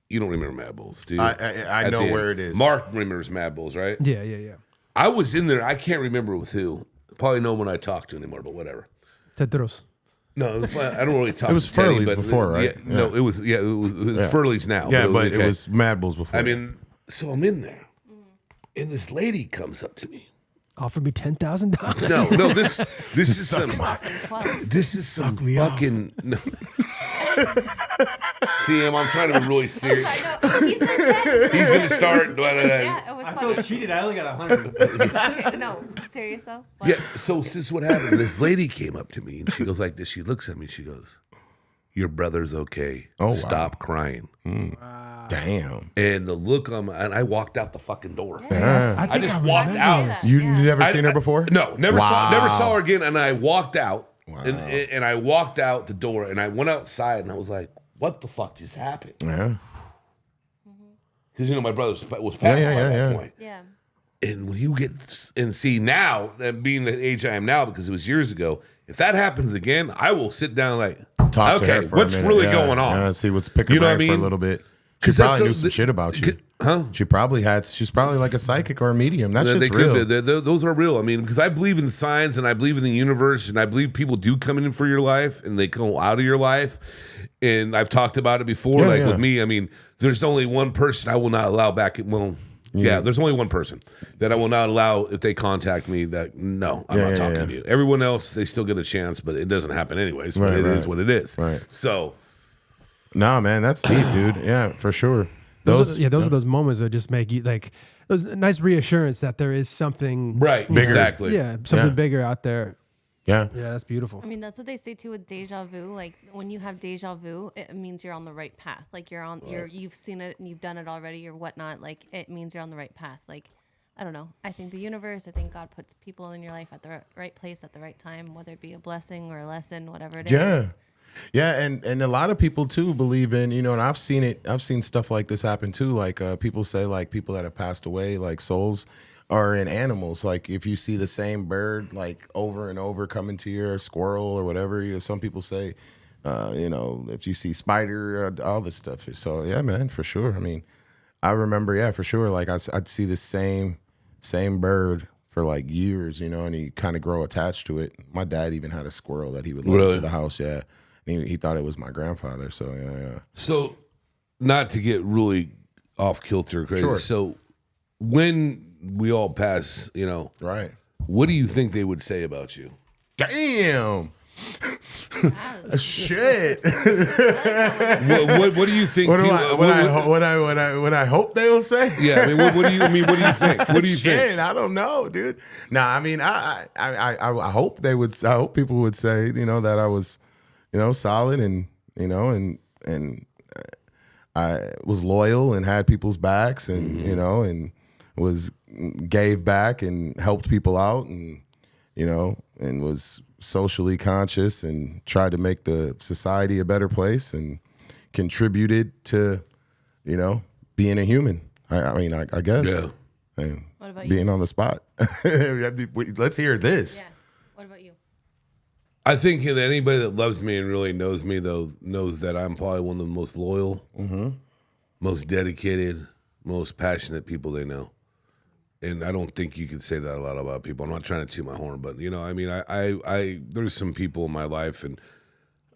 you don't remember Mad Bulls, do you? I At know the end. where it is. Mark remembers Mad Bulls, right? Yeah. I was in there. I can't remember with who. Probably no one I talked to anymore, but whatever. Tedros. No, I don't really talk. It was to Teddy, Furley's but before, right? Yeah, no, it was Furley's now. Yeah, but okay. it was Mad Bulls before. I mean, so I'm in there, and this lady comes up to me. Offer me $10,000. No, this is some. 12. This is some fucking. No. See him? I'm trying to be really serious. I know. He said 10. He's gonna start. Yeah, it was I funny. feel cheated. I only got 100. Okay, no, serious though. What? Yeah. So this is what happened. This lady came up to me and she goes like this. She looks at me. She goes, "Your brother's okay. Oh, wow. Stop crying." damn. And the look on my, and I walked out the fucking door. Yeah. think just I walked remember out. this. You never seen her before? No, never Wow. saw her again. And I walked out, Wow. and I walked out the door, and I went outside, and I was like, "What the fuck just happened?" Yeah. Because my brother was passed by that point. Yeah. And when you get and see now, being the age I am now, because it was years ago, if that happens again, I will sit down like, Talk to her okay, for a what's minute. really Yeah, going on? Yeah, see what's picking You know her what I brain for a mean? little bit. She 'Cause that's probably so- knew some shit about you. Huh? She's probably like a psychic or a medium. That's They just could real. be. Those are real. I mean, because I believe in science and I believe in the universe and I believe people do come in for your life and they go out of your life. And I've talked about it before, Yeah, like yeah. with me. I mean, there's only one person I will not allow back. Well, yeah, there's only one person that I will not allow if they contact me. That no, I'm not talking to you. Everyone else, they still get a chance, but it doesn't happen anyways. But it is what it is. Right. So. Nah, man, that's deep, dude. Yeah, for sure. Those are those moments that just make you like those nice reassurance that there is something Right, you know, exactly. Yeah, something Yeah. bigger out there. Yeah. Yeah, that's beautiful. I mean, that's what they say too with deja vu. Like when you have deja vu, it means you're on the right path. Like you've seen it and you've done it already or whatnot. Like it means you're on the right path. Like, I don't know. I think the universe, I think God puts people in your life at the right place at the right time, whether it be a blessing or a lesson, whatever it is. Yeah. Yeah, and a lot of people too believe in, and I've seen stuff like this happen too. Like people say like people that have passed away, like souls are in animals. Like if you see the same bird like over and over coming to your squirrel or whatever, some people say, if you see spider, all this stuff. So yeah, man, for sure. I mean, I remember, for sure. Like I'd see the same bird for like years, and you kind of grow attached to it. My dad even had a squirrel that he would let into the house. Yeah. He thought it was my grandfather, so yeah. So, not to get really off kilter, crazy. Sure. So, when we all pass, Right. what do you think they would say about you? Damn. Shit. What do you think? What I hope they'll say? Yeah, I mean, what do you think? What do you Shit, think? I don't know, dude. Nah, I mean, I hope they would. I hope people would say, that I was, solid and and I was loyal and had people's backs and and was gave back and helped people out and and was socially conscious and tried to make the society a better place and contributed to being a human. I guess. Yeah. And What about being you? on the spot. Let's hear this. Yeah. What about you? I think that anybody that loves me and really knows me, though, knows that I'm probably one of the most loyal, most dedicated, most passionate people they know. And I don't think you can say that a lot about people. I'm not trying to toot my horn, but I there's some people in my life, and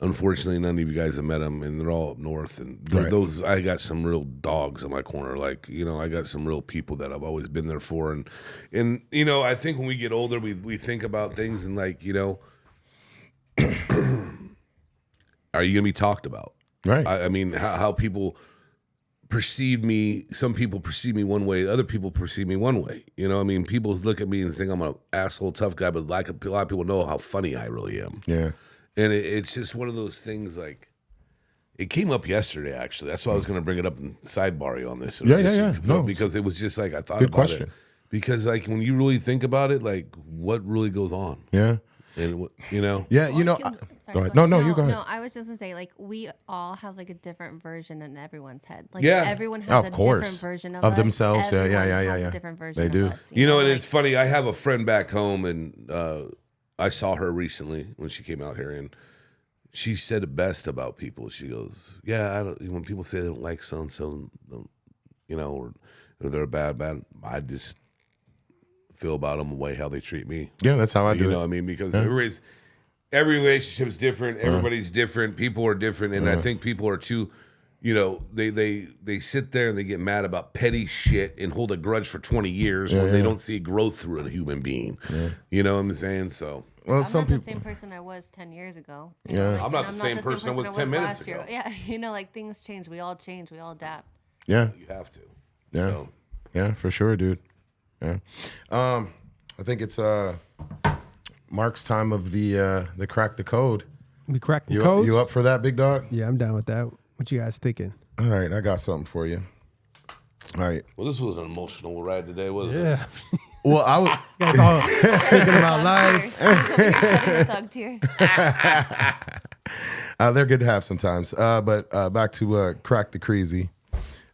unfortunately, none of you guys have met them, and they're all up north. And Right. those, I got some real dogs in my corner. Like, I got some real people that I've always been there for. And I think when we get older, we think about things and like, are you gonna be talked about? Right. I mean, how people perceive me. Some people perceive me one way. Other people perceive me one way. I mean, people look at me and think I'm an asshole, tough guy, but like a lot of people know how funny I really am. Yeah. And it's just one of those things. Like, it came up yesterday. Actually, that's why I was going to bring it up and sidebar you on this. Yeah. No, because it was just like I thought good about question. it. Because like when you really think about it, like what really goes on, Yeah. and Yeah. Well, sorry, go ahead. No, you go ahead. No, I was just gonna say, like, we all have like a different version in everyone's head. Like, Yeah. everyone has Of a course. different version of Of us. themselves. Yeah, Everyone has yeah. a different version They of do. us, and like, it's funny. I have a friend back home, and I saw her recently when she came out here, and she said the best about people. She goes, "Yeah, I don't. When people say they don't like so and so, or they're bad, I just feel about them the way how they treat me. Yeah, that's how I do You know it. what I mean? Because every relationship is different. Everybody's different. People are different, and I think people are too. They sit there and they get mad about petty shit and hold a grudge for 20 years when they don't see growth through a human being. You know what I'm saying? So. Well, I'm some not people. the same person I was 10 years ago. Yeah. I'm not the same person I was 10 minutes last year. ago. Yeah, like things change. We all change. We all adapt. Yeah. You have to. Yeah. So, Yeah, for sure, dude. Yeah. I think it's Mark's time of the crack the code. We cracked the You code. you up for that, big dog? Yeah, I'm down with that. What you guys thinking? All right, I got something for you. All right. well, this was an emotional ride today, wasn't it? Yeah. Well, I was. Guys all thinking about life. Thug tear. They're good to have sometimes. But back to crack the crazy.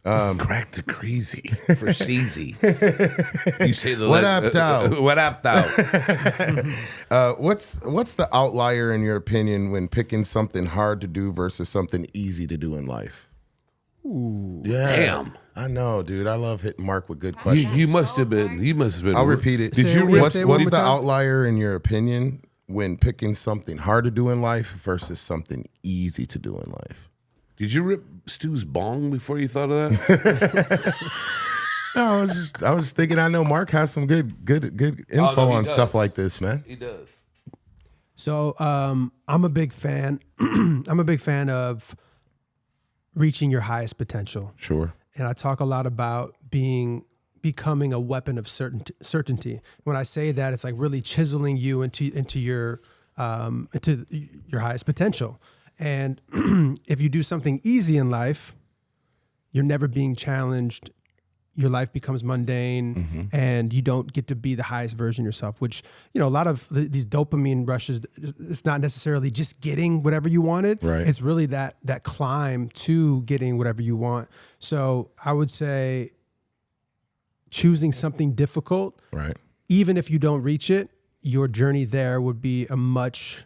Crack the crazy for cheesy. You say the What up, though? What up, though? What's the outlier in your opinion when picking something hard to do versus something easy to do in life? Ooh, yeah. Damn. I know, dude. I love hitting Mark with good questions. You must have been. You must have been. I'll repeat it. Say it again, What's say it one the more time. outlier in your opinion when picking something hard to do in life versus something easy to do in life? Did you rip Stu's bong before you thought of that? No, I was thinking. I know Mark has some good info he on does. stuff like this, man. He does. So I'm a big fan. I'm a big fan of reaching your highest potential. Sure. And I talk a lot about becoming a weapon of certainty. When I say that, it's like really chiseling you into your highest potential. And if you do something easy in life, you're never being challenged. Your life becomes mundane, and you don't get to be the highest version of yourself. Which, a lot of these dopamine rushes, it's not necessarily just getting whatever you wanted. Right. It's really that climb to getting whatever you want. So I would say choosing something difficult, Right. even if you don't reach it, your journey there would be a much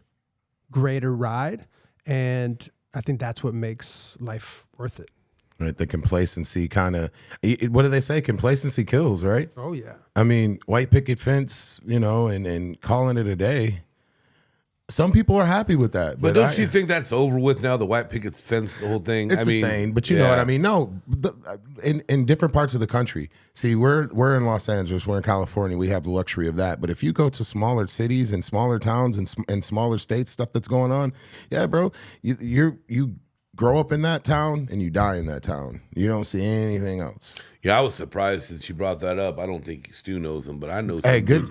greater ride. And I think that's what makes life worth it. Right. The complacency kind of. What do they say? Complacency kills, right? Oh, yeah. I mean, white picket fence, and calling it a day. some people are happy with that. But don't you think that's over with now? The white picket fence, the whole thing. It's insane, but you know what I mean. No, in different parts of the country. See, we're in Los Angeles, we're in California. We have the luxury of that. But if you go to smaller cities and smaller towns and smaller states, stuff that's going on, yeah, bro, you grow up in that town and you die in that town. You don't see anything else. Yeah, I was surprised that you brought that up. I don't think Stu knows them, but I know. Hey, good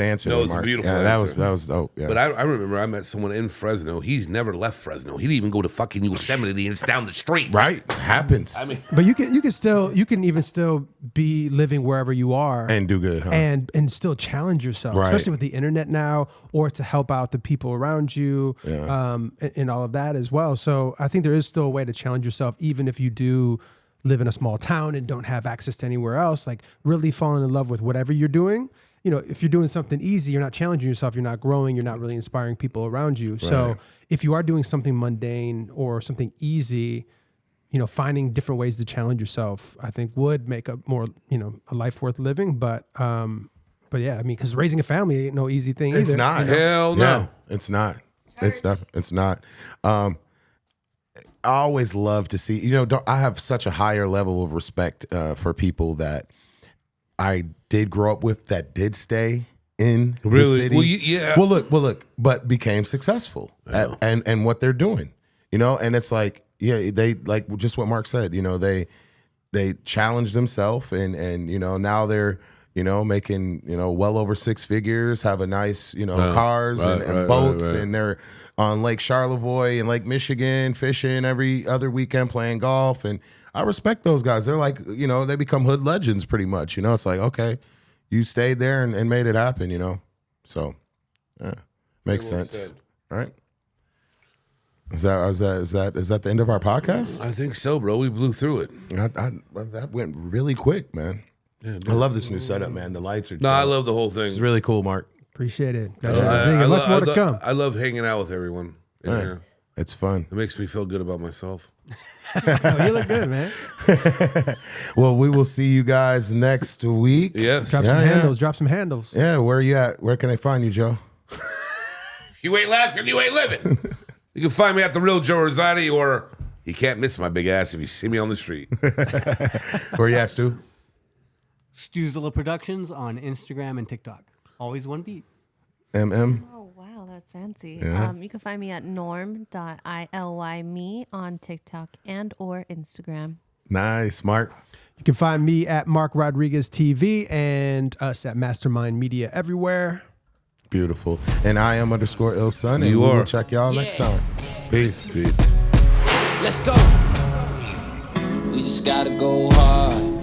answer. No, there, it was a Mark. beautiful that answer. was dope. Yeah. But I remember I met someone in Fresno. He's never left Fresno. He didn't even go to fucking Yosemite, and it's down the street. Right, happens. I mean, But you can even still be living wherever you are and do good, huh? and still challenge yourself, Right. especially with the internet now, or to help out the people around you, and all of that as well. So I think there is still a way to challenge yourself, even if you do live in a small town and don't have access to anywhere else. Like really falling in love with whatever you're doing. You know, if you're doing something easy, you're not challenging yourself, you're not growing, you're not really inspiring people around you. Right. So if you are doing something mundane or something easy, you know, finding different ways to challenge yourself, I think would make a more, you know, a life worth living. But yeah, I mean, because raising a family ain't no easy thing either. It's not. You know? hell no. Yeah, it's not. It's not. I always love to see, you know, I have such a higher level of respect for people that I did grow up with that did stay in the city. Well, yeah. Well, look, but became successful and what they're doing, you know, and it's like, yeah, they like just what Mark said, you know, they challenged themselves and, you know, now they're, you know, making, you know, well over 6 figures, have a nice, you know, cars and boats, and they're on Lake Charlevoix and Lake Michigan fishing every other weekend, playing golf. And I respect those guys. They're like, you know, they become hood legends pretty much. You know, it's like, okay, you stayed there and made it happen, you know? So, yeah, makes sense. All right. Is that the end of our podcast? I think so, bro. We blew through it. That went really quick, man. Yeah, I love this new setup, man. The lights are. No, I love the whole thing. It's really cool, Mark. Appreciate it. Much more to come. I love hanging out with everyone. Right. It's fun. It makes me feel good about myself. Oh, you look good, man. Well, we will see you guys next week. Yes. Drop some handles. Yeah, where are you at? Where can I find you, Joe? If you ain't laughing, you ain't living. You can find me at The Real Joe Rosati, or you can't miss my big ass if you see me on the street. Where you at, Stu? Stuzilla Productions on Instagram and TikTok. Always one beat. MM. Oh, wow, that's fancy. Yeah. You can find me at norm.ilyme on TikTok and or Instagram. Nice, Mark. You can find me at Mark Rodriguez TV and us at Mastermind Media everywhere. Beautiful. And I am _IllSon. And You we are. will check y'all next time. Peace. Let's go. We just gotta go hard.